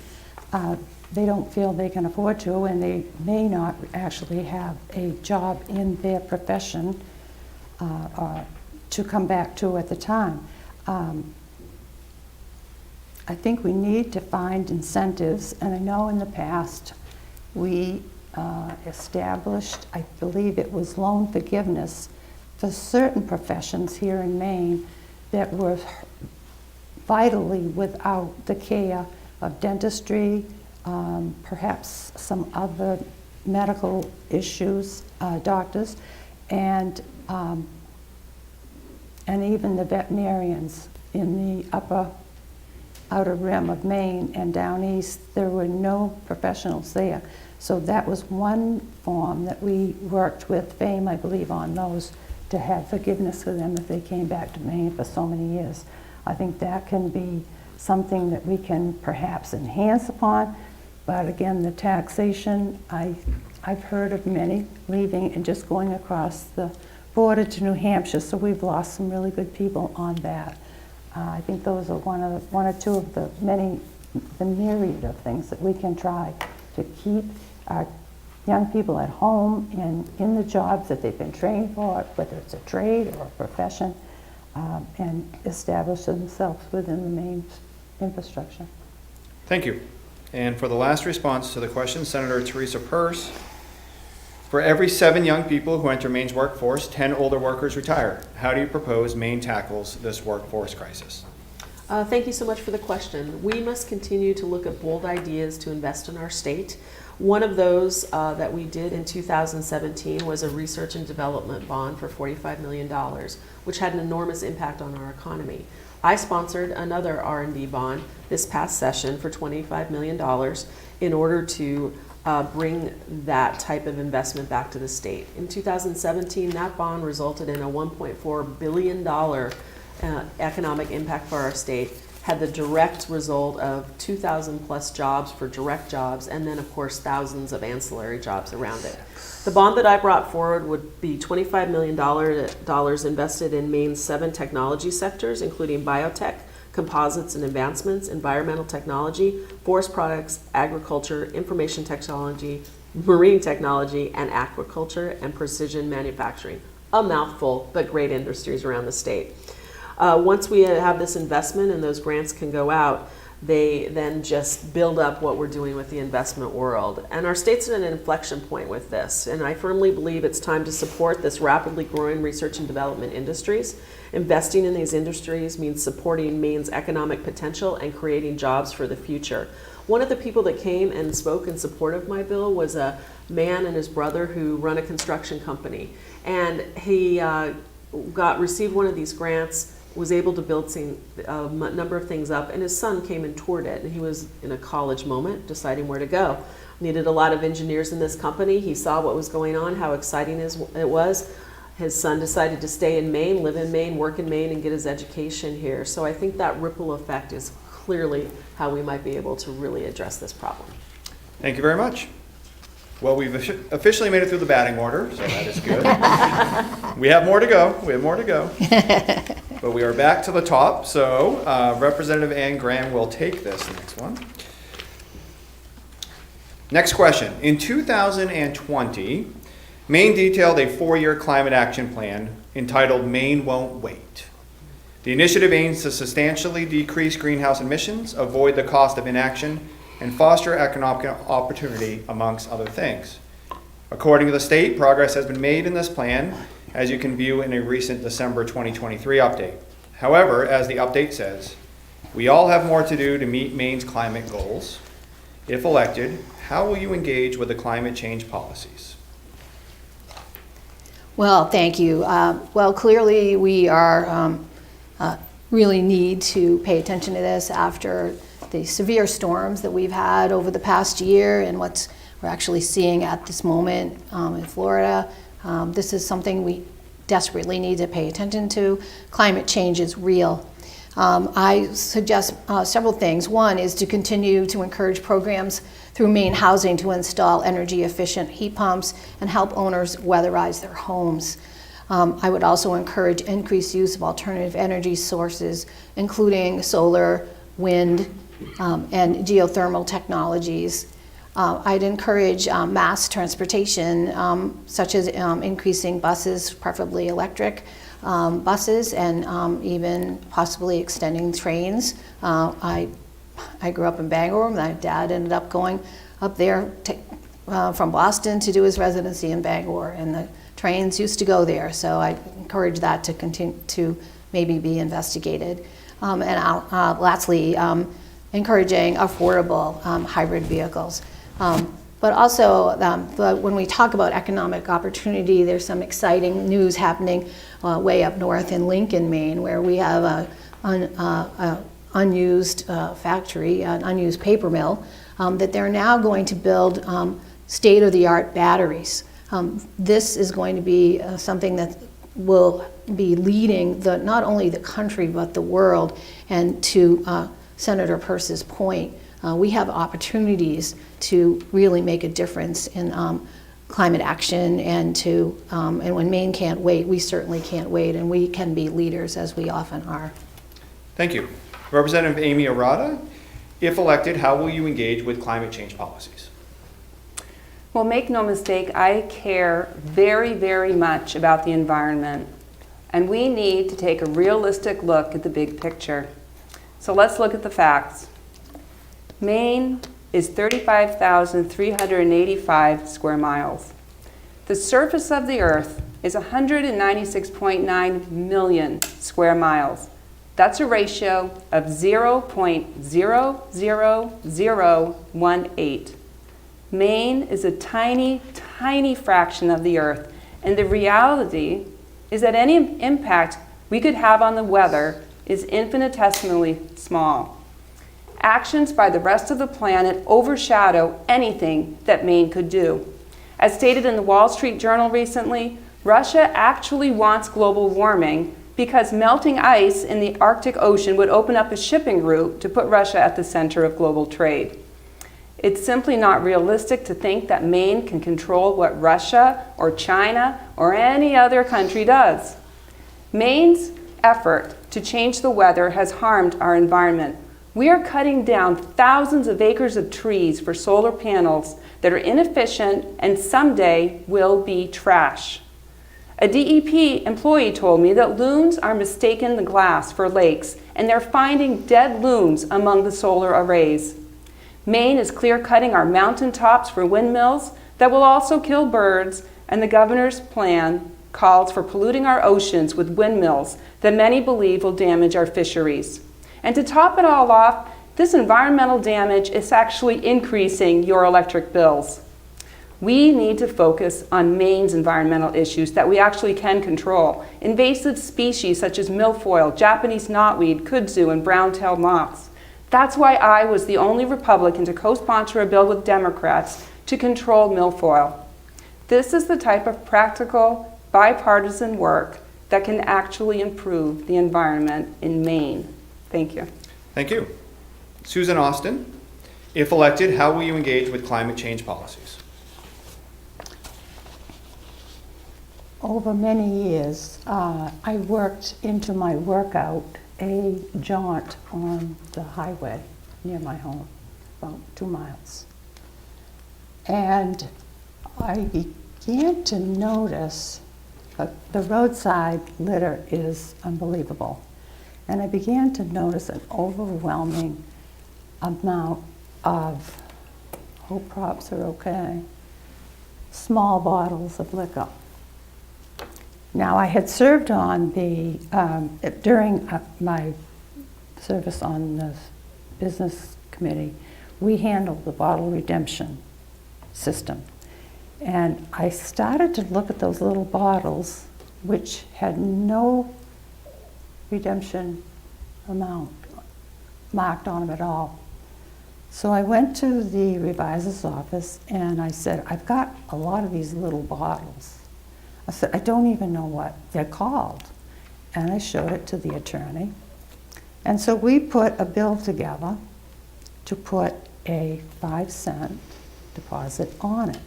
they don't feel they can afford to, and they may not actually have a job in their profession to come back to at the time. I think we need to find incentives, and I know in the past we established, I believe it was loan forgiveness for certain professions here in Maine that were vitally without the care of dentistry, perhaps some other medical issues, doctors, and even the veterinarians in the outer rim of Maine and down east. There were no professionals there. So that was one form that we worked with FAME, I believe, on those, to have forgiveness for them if they came back to Maine for so many years. I think that can be something that we can perhaps enhance upon, but again, the taxation, I've heard of many leaving and just going across the border to New Hampshire, so we've lost some really good people on that. I think those are one or two of the myriad of things that we can try to keep our young people at home and in the jobs that they've been trained for, whether it's a trade or a profession, and establish themselves within the Maine infrastructure. Thank you. And for the last response to the question, Senator Teresa Purse, for every 7 young people who enter Maine's workforce, 10 older workers retire. How do you propose Maine tackles this workforce crisis? Thank you so much for the question. We must continue to look at bold ideas to invest in our state. One of those that we did in 2017 was a research and development bond for $45 million, which had an enormous impact on our economy. I sponsored another R&D bond this past session for $25 million in order to bring that type of investment back to the state. In 2017, that bond resulted in a $1.4 billion economic impact for our state, had the direct result of 2,000 plus jobs for direct jobs, and then of course thousands of ancillary jobs around it. The bond that I brought forward would be $25 million invested in Maine's 7 technology sectors, including biotech, composites and advancements, environmental technology, forest products, agriculture, information technology, marine technology, and aquaculture and precision manufacturing. A mouthful, but great industries around the state. Once we have this investment and those grants can go out, they then just build up what we're doing with the investment world. And our state's at an inflection point with this, and I firmly believe it's time to support this rapidly growing research and development industries. Investing in these industries means supporting Maine's economic potential and creating jobs for the future. One of the people that came and spoke in support of my bill was a man and his brother who run a construction company. And he received one of these grants, was able to build a number of things up, and his son came and toured it, and he was in a college moment deciding where to go. Needed a lot of engineers in this company. He saw what was going on, how exciting it was. His son decided to stay in Maine, live in Maine, work in Maine, and get his education here. So I think that ripple effect is clearly how we might be able to really address this problem. Thank you very much. Well, we've officially made it through the batting order, so that is good. We have more to go. We have more to go. But we are back to the top, so Representative Ann Graham will take this next one. Next question. In 2020, Maine detailed a 4-year climate action plan entitled Maine Won't Wait. The initiative aims to substantially decrease greenhouse emissions, avoid the cost of inaction, and foster economic opportunity, amongst other things. According to the state, progress has been made in this plan, as you can view in a recent December 2023 update. However, as the update says, we all have more to do to meet Maine's climate goals. If elected, how will you engage with the climate change policies? Well, thank you. Well, clearly we are really need to pay attention to this after the severe storms that we've had over the past year and what we're actually seeing at this moment in Florida. This is something we desperately need to pay attention to. Climate change is real. I suggest several things. One is to continue to encourage programs through Maine Housing to install energy efficient heat pumps and help owners weatherize their homes. I would also encourage increased use of alternative energy sources, including solar, wind, and geothermal technologies. I'd encourage mass transportation, such as increasing buses, preferably electric buses, and even possibly extending trains. I grew up in Bangor. My dad ended up going up there from Boston to do his residency in Bangor, and the trains used to go there. So I encourage that to continue to maybe be investigated. And lastly, encouraging affordable hybrid vehicles. But also, when we talk about economic opportunity, there's some exciting news happening way up north in Lincoln, Maine, where we have an unused factory, an unused paper mill, that they're now going to build state-of-the-art batteries. This is going to be something that will be leading not only the country but the world. And to Senator Peirce's point, we have opportunities to really make a difference in climate action, and when Maine can't wait, we certainly can't wait, and we can be leaders as we often are. Thank you. Representative Amy Arata, if elected, how will you engage with climate change policies? Well, make no mistake, I care very, very much about the environment, and we need to take a realistic look at the big picture. So let's look at the facts. Maine is 35,385 square miles. The surface of the earth is 196.9 million square miles. That's a ratio of 0.00018. Maine is a tiny, tiny fraction of the Earth, and the reality is that any impact we could have on the weather is infinitesimally small. Actions by the rest of the planet overshadow anything that Maine could do. As stated in the Wall Street Journal recently, Russia actually wants global warming because melting ice in the Arctic Ocean would open up a shipping route to put Russia at the center of global trade. It's simply not realistic to think that Maine can control what Russia or China or any other country does. Maine's effort to change the weather has harmed our environment. We are cutting down thousands of acres of trees for solar panels that are inefficient and someday will be trash. A DEP employee told me that loons are mistaking the glass for lakes, and they're finding dead loons among the solar arrays. Maine is clear-cutting our mountaintops for windmills that will also kill birds, and the governor's plan calls for polluting our oceans with windmills that many believe will damage our fisheries. And to top it all off, this environmental damage is actually increasing your electric bills. We need to focus on Maine's environmental issues that we actually can control. Invasive species such as milfoil, Japanese knotweed, kudzu, and brown-tailed moths. That's why I was the only Republican to co-sponsor a bill with Democrats to control milfoil. This is the type of practical, bipartisan work that can actually improve the environment in Maine. Thank you. Thank you. Susan Austin, if elected, how will you engage with climate change policies? Over many years, I worked into my workout a jaunt on the highway near my home, about 2 miles. And I began to notice the roadside litter is unbelievable. And I began to notice an overwhelming amount of, hope props are okay, small bottles of liquor. Now, I had served on the, during my service on the business committee, we handled the bottle redemption system. And I started to look at those little bottles, which had no redemption amount marked on them at all. So I went to the revisor's office and I said, I've got a lot of these little bottles. I said, I don't even know what they're called. And I showed it to the attorney. And so we put a bill together to put a 5-cent deposit on it.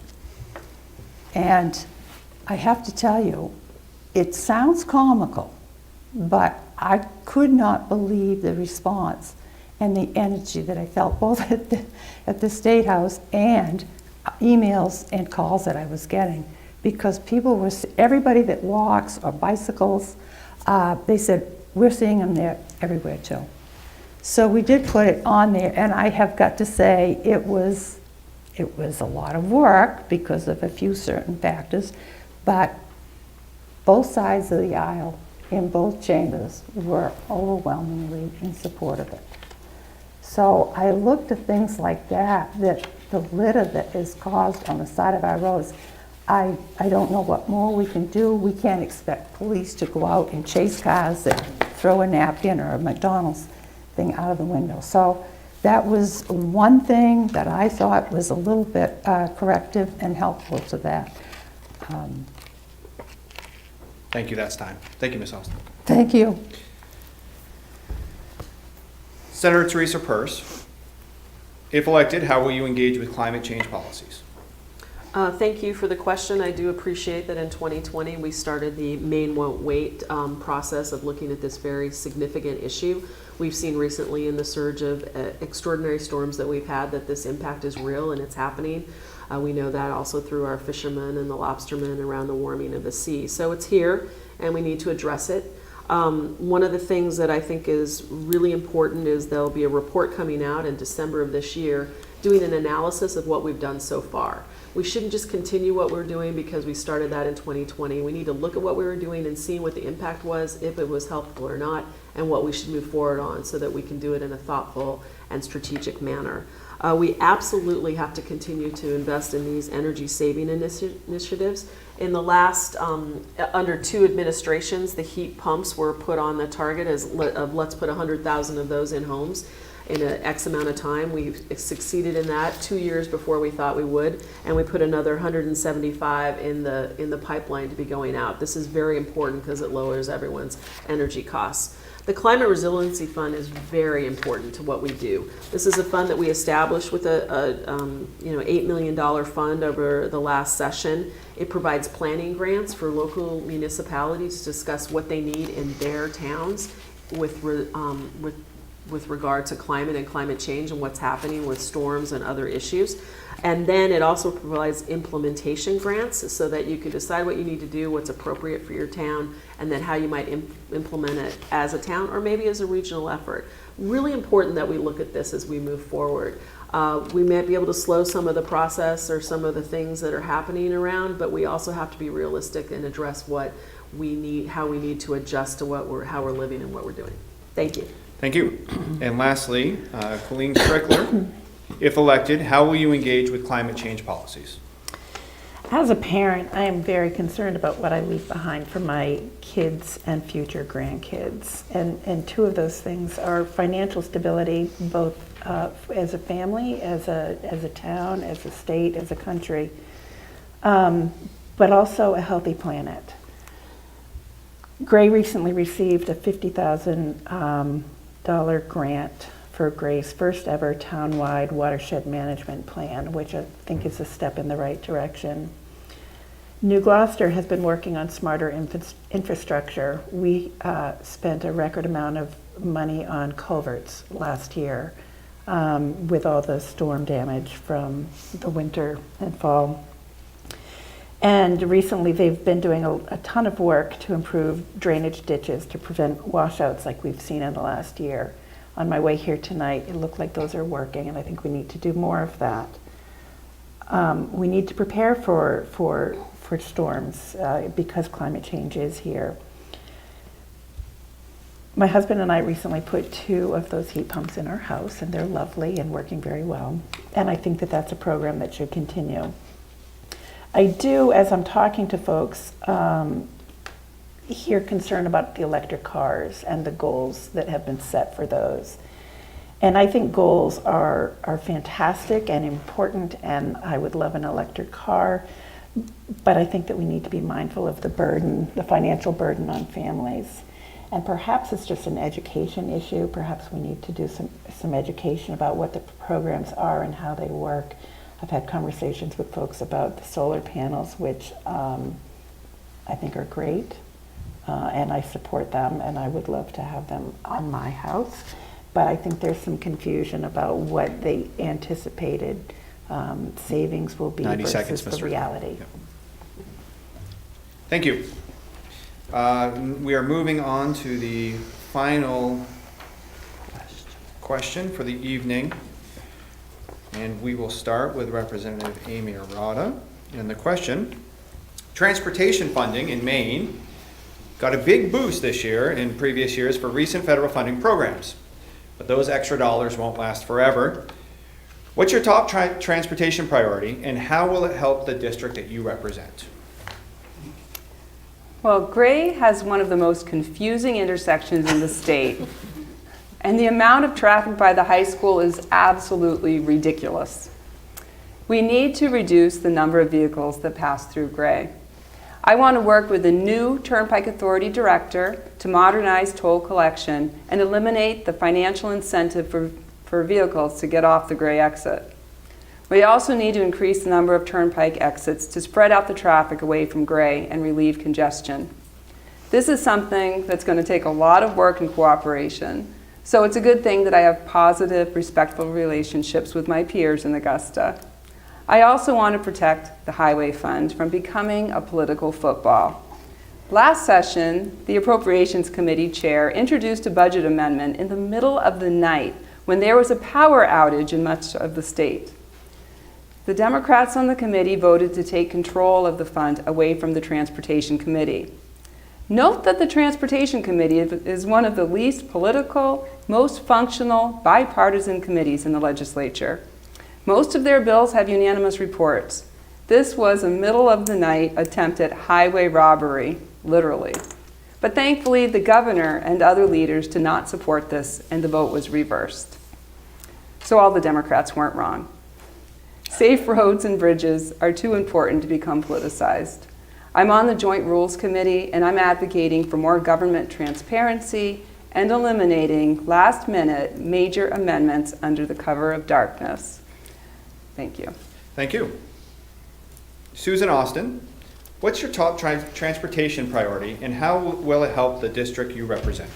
And I have to tell you, it sounds comical, but I could not believe the response and the energy that I felt both at the State House and emails and calls that I was getting. Because people were, everybody that walks or bicycles, they said, we're seeing them there everywhere too. So we did put it on there, and I have got to say it was a lot of work because of a few certain factors, but both sides of the aisle in both chambers were overwhelmingly in support of it. So I looked at things like that the litter that is caused on the side of our roads, I don't know what more we can do. We can't expect police to go out and chase cars that throw a napkin or a McDonald's thing out of the window. So that was one thing that I thought was a little bit corrective and helpful to that. Thank you, that's time. Thank you, Ms. Austin. Thank you. Senator Teresa Purse, if elected, how will you engage with climate change policies? Thank you for the question. I do appreciate that in 2020 we started the Maine Won't Wait process of looking at this very significant issue. We've seen recently in the surge of extraordinary storms that we've had that this impact is real and it's happening. We know that also through our fishermen and the lobstermen around the warming of the sea. So it's here and we need to address it. One of the things that I think is really important is there'll be a report coming out in December of this year doing an analysis of what we've done so far. We shouldn't just continue what we're doing because we started that in 2020. We need to look at what we were doing and see what the impact was, if it was helpful or not, and what we should move forward on so that we can do it in a thoughtful and strategic manner. We absolutely have to continue to invest in these energy saving initiatives. In the last, under 2 administrations, the heat pumps were put on the target of let's put 100,000 of those in homes in an X amount of time. We've succeeded in that 2 years before we thought we would, and we put another 175 in the pipeline to be going out. This is very important because it lowers everyone's energy costs. The Climate Resiliency Fund is very important to what we do. This is a fund that we established with a $8 million fund over the last session. It provides planning grants for local municipalities to discuss what they need in their towns with regard to climate and climate change and what's happening with storms and other issues. And then it also provides implementation grants so that you can decide what you need to do, what's appropriate for your town, and then how you might implement it as a town or maybe as a regional effort. Really important that we look at this as we move forward. We might be able to slow some of the process or some of the things that are happening around, but we also have to be realistic and address what we need, how we need to adjust to how we're living and what we're doing. Thank you. Thank you. And lastly, Colleen Strickler, if elected, how will you engage with climate change policies? As a parent, I am very concerned about what I leave behind for my kids and future grandkids. And 2 of those things are financial stability, both as a family, as a town, as a state, as a country, but also a healthy planet. Gray recently received a $50,000 grant for Gray's first ever townwide watershed management plan, which I think is a step in the right direction. New Gloucester has been working on smarter infrastructure. We spent a record amount of money on culverts last year with all the storm damage from the winter and fall. And recently they've been doing a ton of work to improve drainage ditches to prevent washouts like we've seen in the last year. On my way here tonight, it looked like those are working, and I think we need to do more of that. We need to prepare for storms because climate change is here. My husband and I recently put 2 of those heat pumps in our house, and they're lovely and working very well. And I think that that's a program that should continue. I do, as I'm talking to folks, hear concern about the electric cars and the goals that have been set for those. And I think goals are fantastic and important, and I would love an electric car, but I think that we need to be mindful of the burden, the financial burden on families. And perhaps it's just an education issue. Perhaps we need to do some education about what the programs are and how they work. I've had conversations with folks about the solar panels, which I think are great. And I support them, and I would love to have them on my house. But I think there's some confusion about what the anticipated savings will be 90 versus seconds, the Mr. reality. Yep. Thank you. We are moving on to the final question for the evening. And we will start with Representative Amy Arata. And the question, transportation funding in Maine got a big boost this year and previous years for recent federal funding programs. But those extra dollars won't last forever. What's your top transportation priority, and how will it help the district that you represent? Well, Gray has one of the most confusing intersections in the state. And the amount of traffic by the high school is absolutely ridiculous. We need to reduce the number of vehicles that pass through Gray. I want to work with the new Turnpike Authority Director to modernize toll collection and eliminate the financial incentive for vehicles to get off the Gray exit. We also need to increase the number of Turnpike exits to spread out the traffic away from Gray and relieve congestion. This is something that's going to take a lot of work and cooperation, so it's a good thing that I have positive, respectful relationships with my peers in Augusta. I also want to protect the Highway Fund from becoming a political football. Last session, the Appropriations Committee Chair introduced a budget amendment in the middle of the night when there was a power outage in much of the state. The Democrats on the committee voted to take control of the fund away from the Transportation Committee. Note that the Transportation Committee is one of the least political, most functional, bipartisan committees in the legislature. Most of their bills have unanimous reports. This was a middle-of-the-night attempt at highway robbery, literally. But thankfully, the governor and other leaders did not support this, and the vote was reversed. So all the Democrats weren't wrong. Safe roads and bridges are too important to become politicized. I'm on the Joint Rules Committee, and I'm advocating for more government transparency and eliminating last-minute major amendments under the cover of darkness. Thank you. Thank you. Susan Austin, what's your top transportation priority, and how will it help the district you represent?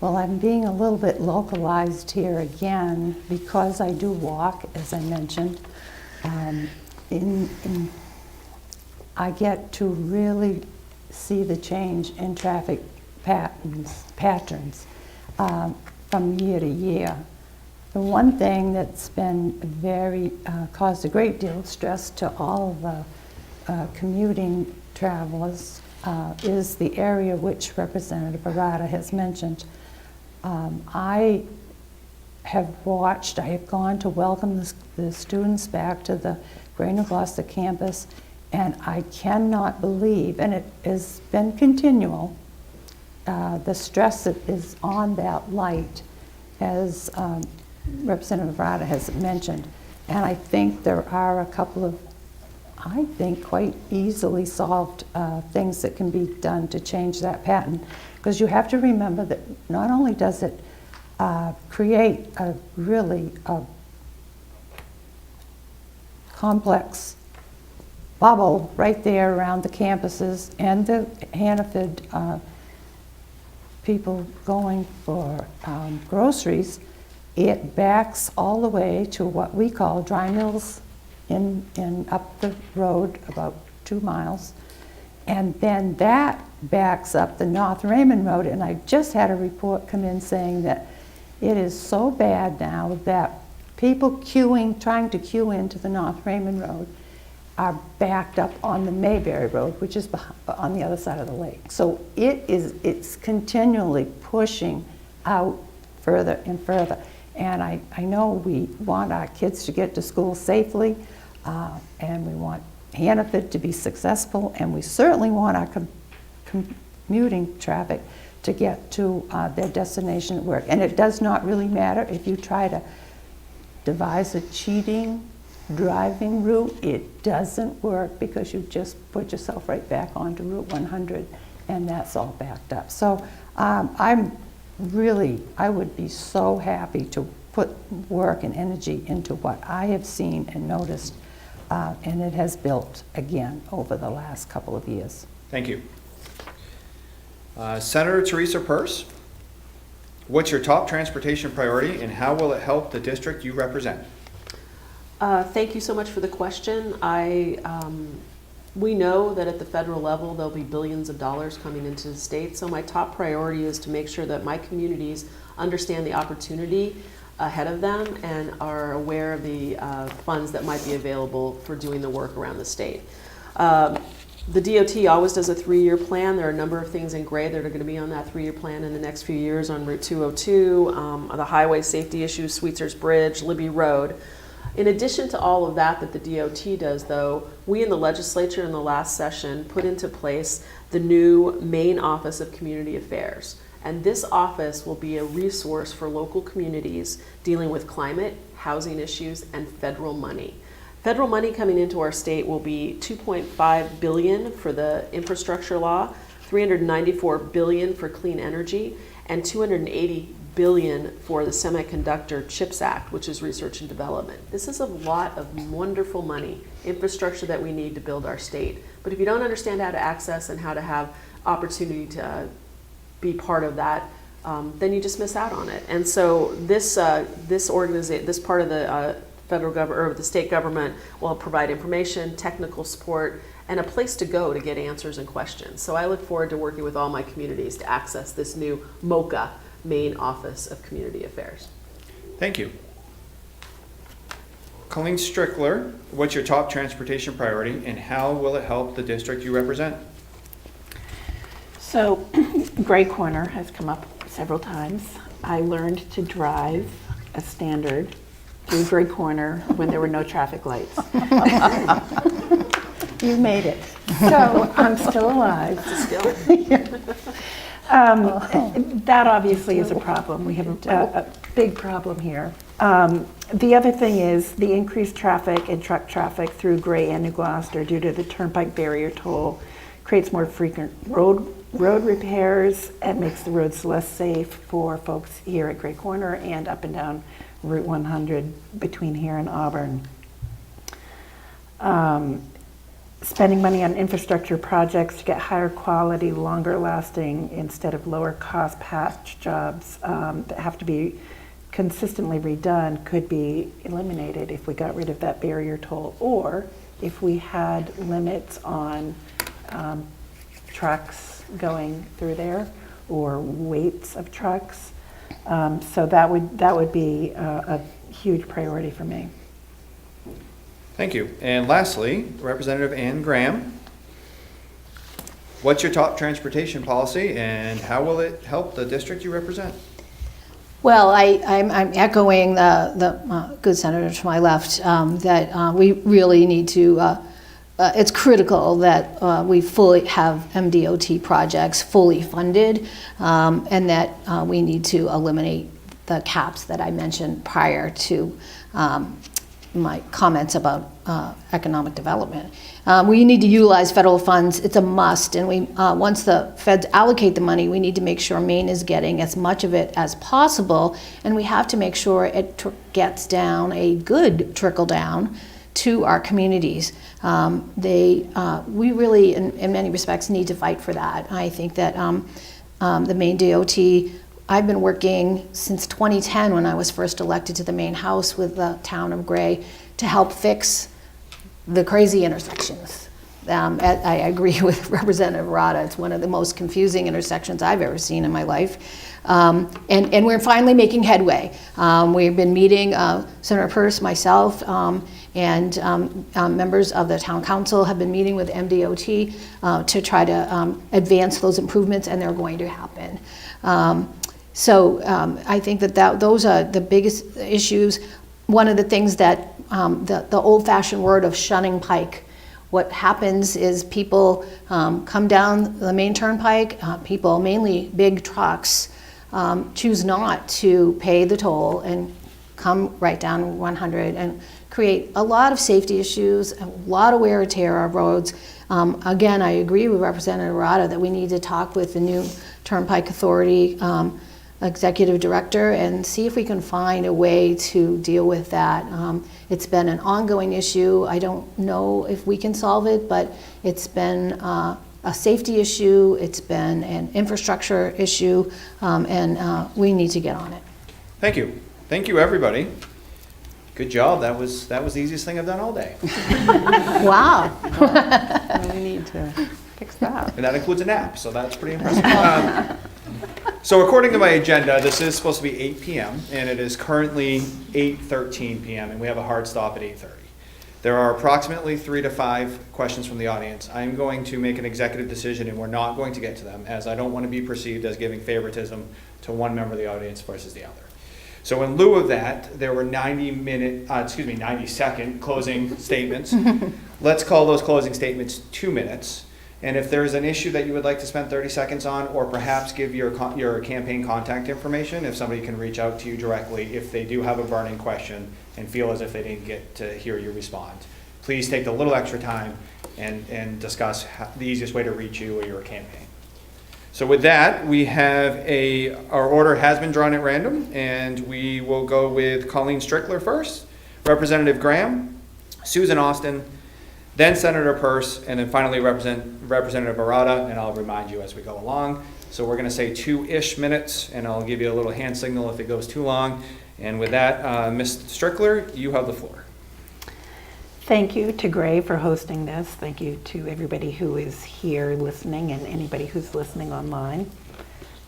Well, I'm being a little bit localized here again because I do walk, as I mentioned. I get to really see the change in traffic patterns from year to year. The one thing that's been caused a great deal of stress to all of the commuting travelers is the area which Representative Arata has mentioned. I have gone to welcome the students back to the Greater Gloucester campus, and I cannot believe, and it has been continual, the stress that is on that light, as Representative Arata has mentioned. And I think there are a couple of, I think, quite easily solved things that can be done to change that pattern. Because you have to remember that not only does it create a really complex bubble right there around the campuses and the Hannaford people going for groceries, it backs all the way to what we call dry mills in up the road about 2 miles. And then that backs up the North Raymond Road, and I just had a report come in saying that it is so bad now that people trying to queue into the North Raymond Road are backed up on the Mayberry Road, which is on the other side of the lake. So it's continually pushing out further and further. And I know we want our kids to get to school safely, and we want Hannaford to be successful, and we certainly want our commuting traffic to get to their destination at work. And it does not really matter if you try to devise a cheating driving route. It doesn't work because you just put yourself right back onto Route 100, and that's all backed up. So I would be so happy to put work and energy into what I have seen and noticed, and it has built again over the last couple of years. Thank you. Senator Teresa Peirce, what's your top transportation priority, and how will it help the district you represent? Thank you so much for the question. We know that at the federal level there'll be billions of dollars coming into the state, so my top priority is to make sure that my communities understand the opportunity ahead of them and are aware of the funds that might be available for doing the work around the state. The DOT always does a 3-year plan. There are a number of things in gray that are going to be on that 3-year plan in the next few years on Route 202, the highway safety issues, Sweetser's Bridge, Libby Road. In addition to all of that the DOT does, though, we in the legislature in the last session put into place the new Maine Office of Community Affairs. And this office will be a resource for local communities dealing with climate, housing issues, and federal money. Federal money coming into our state will be $2.5 billion for the infrastructure law, $394 billion for clean energy, and $280 billion for the Semiconductor Chips Act, which is research and development. This is a lot of wonderful money, infrastructure that we need to build our state. But if you don't understand how to access and how to have opportunity to be part of that, then you just miss out on it. And so this organization, this part of the federal government or the state government will provide information, technical support, and a place to go to get answers and questions. So I look forward to working with all my communities to access this new MOCA, Maine Office of Community Affairs. Thank you. Colleen Strickler, what's your top transportation priority and how will it help the district you represent? So Gray Corner has come up several times. I learned to drive a standard through Gray Corner when there were no traffic lights. You made it. So I'm still alive. That obviously is a problem. We have a big problem here. The other thing is the increased traffic and truck traffic through Gray and New Gloucester due to the turnpike barrier toll creates more frequent road repairs and makes the roads less safe for folks here at Gray Corner and up and down Route 100 between here and Auburn. Spending money on infrastructure projects to get higher quality, longer lasting, instead of lower cost patch jobs that have to be consistently redone could be eliminated if we got rid of that barrier toll, or if we had limits on trucks going through there or weights of trucks. So that would be a huge priority for me. Thank you. And lastly, Representative Ann Graham, what's your top transportation policy and how will it help the district you represent? Well, I'm echoing the good senator to my left that we really need to, it's critical that we fully have MDOT projects fully funded and that we need to eliminate the caps that I mentioned prior to my comments about economic development. We need to utilize federal funds. It's a must, and once the feds allocate the money, we need to make sure Maine is getting as much of it as possible, and we have to make sure it gets down a good trickle down to our communities. We really, in many respects, need to fight for that. I think that the Maine DOT, I've been working since 2010 when I was first elected to the Maine House with the town of Gray to help fix the crazy intersections. I agree with Representative Arata. It's one of the most confusing intersections I've ever seen in my life. And we're finally making headway. We've been meeting, Senator Peirce, myself, and members of the town council have been meeting with MDOT to try to advance those improvements, and they're going to happen. So I think that those are the biggest issues. One of the things that the old-fashioned word of shunning pike, what happens is people come down the main turnpike, people, mainly big trucks, choose not to pay the toll and come right down 100 and create a lot of safety issues, a lot of wear and tear on roads. Again, I agree with Representative Arata that we need to talk with the new Turnpike Authority executive director and see if we can find a way to deal with that. It's been an ongoing issue. I don't know if we can solve it, but it's been a safety issue, it's been an infrastructure issue, and we need to get on it. Thank you. Thank you, everybody. Good job. That was the easiest thing I've done all day. Wow. We need to fix that. And that includes a nap, so that's pretty impressive. So according to my agenda, this is supposed to be 8 p.m. and it is currently 8:13 p.m. and we have a hard stop at 8:30. There are approximately 3 to 5 questions from the audience. I'm going to make an executive decision and we're not going to get to them as I don't want to be perceived as giving favoritism to one member of the audience versus the other. So in lieu of that, there were 90-second closing statements. Let's call those closing statements 2 minutes. And if there's an issue that you would like to spend 30 seconds on, or perhaps give your campaign contact information, if somebody can reach out to you directly if they do have a burning question and feel as if they didn't get to hear you respond. Please take the little extra time and discuss the easiest way to reach you or your campaign. So with that, we have our order has been drawn at random, and we will go with Colleen Strickler first, Representative Graham, Susan Austin, then Senator Peirce, and then finally Representative Arata, and I'll remind you as we go along. So we're going to say 2-ish minutes, and I'll give you a little hand signal if it goes too long. And with that, Ms. Strickler, you have the floor. Thank you to Gray for hosting this. Thank you to everybody who is here listening and anybody who's listening online.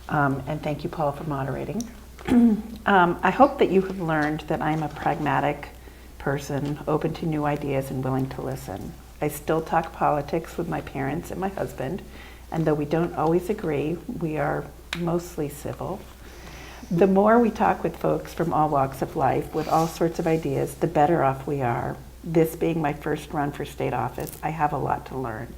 And thank you, Paul, for moderating. I hope that you have learned that I'm a pragmatic person, open to new ideas and willing to listen. I still talk politics with my parents and my husband, and though we don't always agree, we are mostly civil. The more we talk with folks from all walks of life with all sorts of ideas, the better off we are. This being my first run for state office, I have a lot to learn.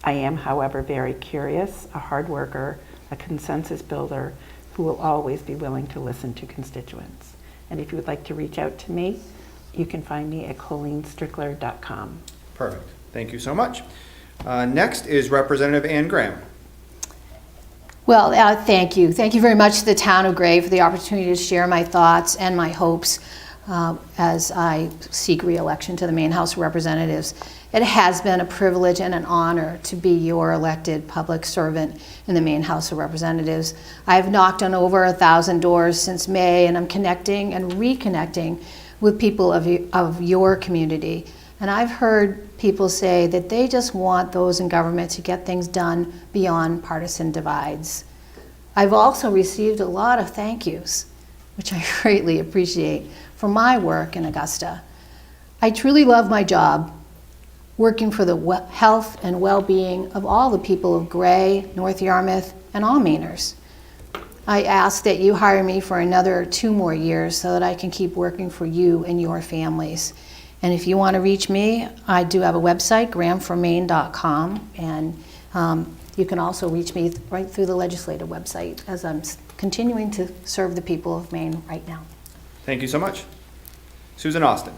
I am, however, very curious, a hard worker, a consensus builder who will always be willing to listen to constituents. And if you would like to reach out to me, you can find me at colleenstrickler.com. Perfect. Thank you so much. Next is Representative Ann Graham. Well, thank you. Thank you very much to the town of Gray for the opportunity to share my thoughts and my hopes as I seek re-election to the Maine House of Representatives. It has been a privilege and an honor to be your elected public servant in the Maine House of Representatives. I've knocked on over 1,000 doors since May, and I'm connecting and reconnecting with people of your community. And I've heard people say that they just want those in government to get things done beyond partisan divides. I've also received a lot of thank yous, which I greatly appreciate, for my work in Augusta. I truly love my job, working for the health and well-being of all the people of Gray, North Yarmouth, and all Mainers. I ask that you hire me for another 2 more years so that I can keep working for you and your families. And if you want to reach me, I do have a website, grahamformaine.com, and you can also reach me right through the legislative website as I'm continuing to serve the people of Maine right now. Thank you so much. Susan Austin.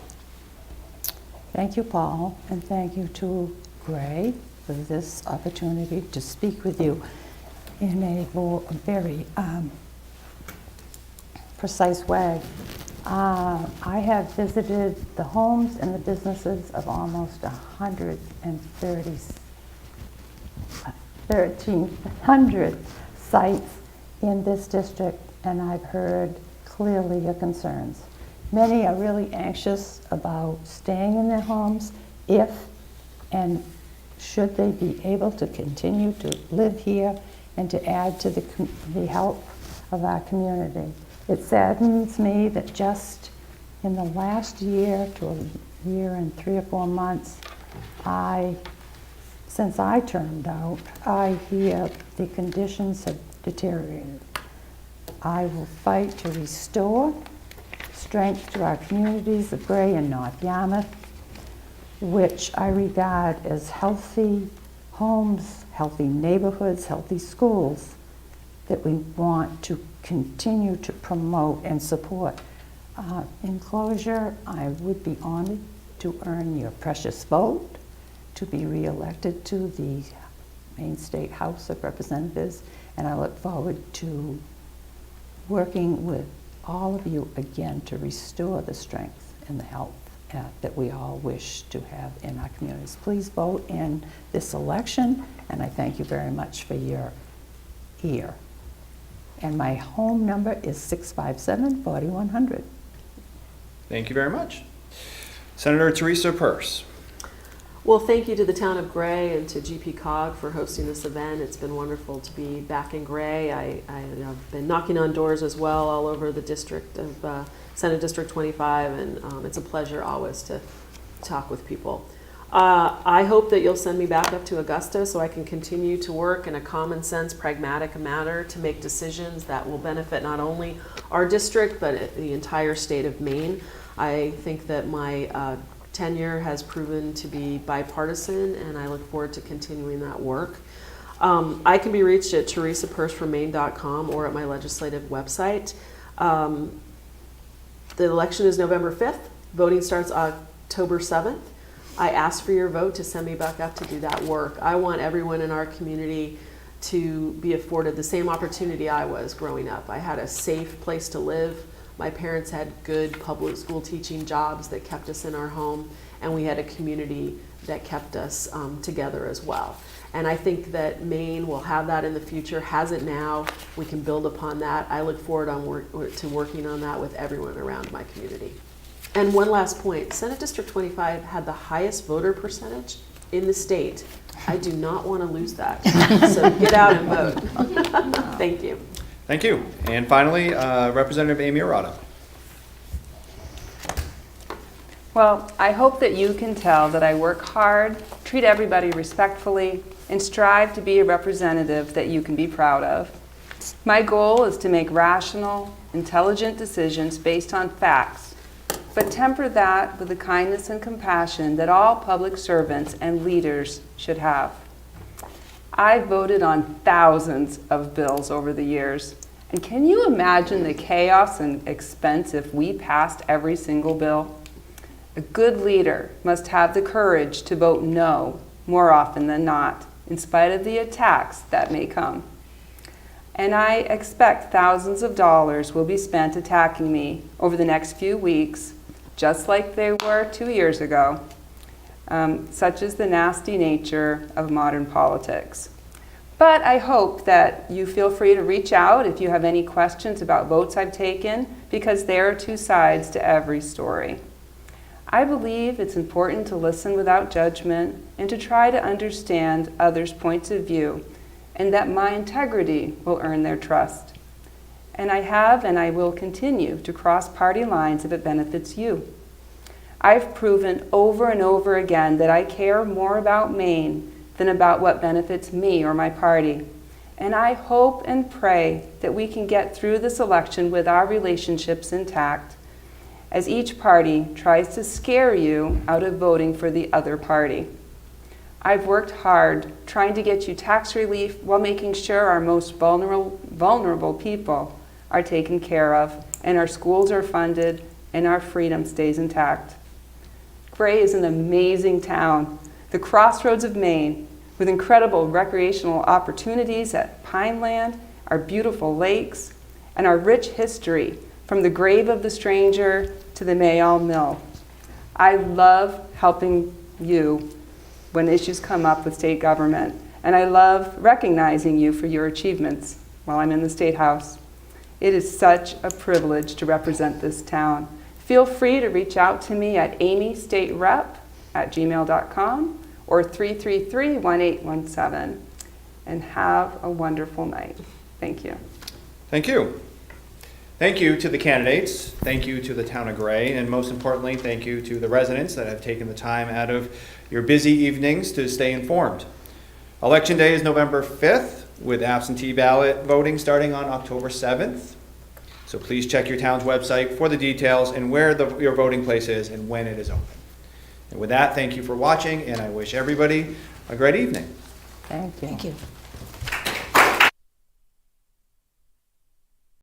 Thank you, Paul, and thank you to Gray for this opportunity to speak with you in a very precise way. I have visited the homes and the businesses of almost 1,300 sites in this district, and I've heard clearly your concerns. Many are really anxious about staying in their homes if and should they be able to continue to live here and to add to the health of our community. It saddens me that just in the last year to a year and 3 or 4 months, since I turned out, I hear the conditions have deteriorated. I will fight to restore strength to our communities of Gray and North Yarmouth, which I regard as healthy homes, healthy neighborhoods, healthy schools that we want to continue to promote and support. In closure, I would be honored to earn your precious vote to be re-elected to the Maine State House of Representatives, and I look forward to working with all of you again to restore the strength and the health that we all wish to have in our communities. Please vote in this election, and I thank you very much for your ear. And my home number is 657-4100. Thank you very much. Senator Teresa Peirce. Well, thank you to the town of Gray and to GP-COG for hosting this event. It's been wonderful to be back in Gray. I've been knocking on doors as well all over the district of Senate District 25, and it's a pleasure always to talk with people. I hope that you'll send me back up to Augusta so I can continue to work in a common sense, pragmatic manner to make decisions that will benefit not only our district, but the entire state of Maine. I think that my tenure has proven to be bipartisan, and I look forward to continuing that work. I can be reached at teresapeircefrommaine.com or at my legislative website. The election is November 5th. Voting starts October 7th. I ask for your vote to send me back up to do that work. I want everyone in our community to be afforded the same opportunity I was growing up. I had a safe place to live. My parents had good public school teaching jobs that kept us in our home, and we had a community that kept us together as well. And I think that Maine will have that in the future, has it now. We can build upon that. I look forward to working on that with everyone around my community. And one last point, Senate District 25 had the highest voter percentage in the state. I do not want to lose that. So get out and vote. Thank you. Thank you. And finally, Representative Amy Arata. Well, I hope that you can tell that I work hard, treat everybody respectfully, and strive to be a representative that you can be proud of. My goal is to make rational, intelligent decisions based on facts, but temper that with the kindness and compassion that all public servants and leaders should have. I've voted on thousands of bills over the years, and can you imagine the chaos and expense if we passed every single bill? A good leader must have the courage to vote no more often than not, in spite of the attacks that may come. And I expect thousands of dollars will be spent attacking me over the next few weeks, just like they were 2 years ago, such is the nasty nature of modern politics. But I hope that you feel free to reach out if you have any questions about votes I've taken, because there are two sides to every story. I believe it's important to listen without judgment and to try to understand others' points of view, and that my integrity will earn their trust. And I have and I will continue to cross party lines if it benefits you. I've proven over and over again that I care more about Maine than about what benefits me or my party. And I hope and pray that we can get through this election with our relationships intact, as each party tries to scare you out of voting for the other party. I've worked hard trying to get you tax relief while making sure our most vulnerable people are taken care of, and our schools are funded, and our freedom stays intact. Gray is an amazing town, the crossroads of Maine, with incredible recreational opportunities at Pineland, our beautiful lakes, and our rich history from the grave of the stranger to the Mayall Mill. I love helping you when issues come up with state government, and I love recognizing you for your achievements while I'm in the State House. It is such a privilege to represent this town. Feel free to reach out to me at amystaterep@gmail.com or 333-1817, and have a wonderful night. Thank you. Thank you. Thank you to the candidates, thank you to the town of Gray, and most importantly, thank you to the residents that have taken the time out of your busy evenings to stay informed. Election Day is November 5th, with absentee ballot voting starting on October 7th. So please check your town's website for the details and where your voting place is and when it is open. And with that, thank you for watching, and I wish everybody a great evening. Thank you. Thank you.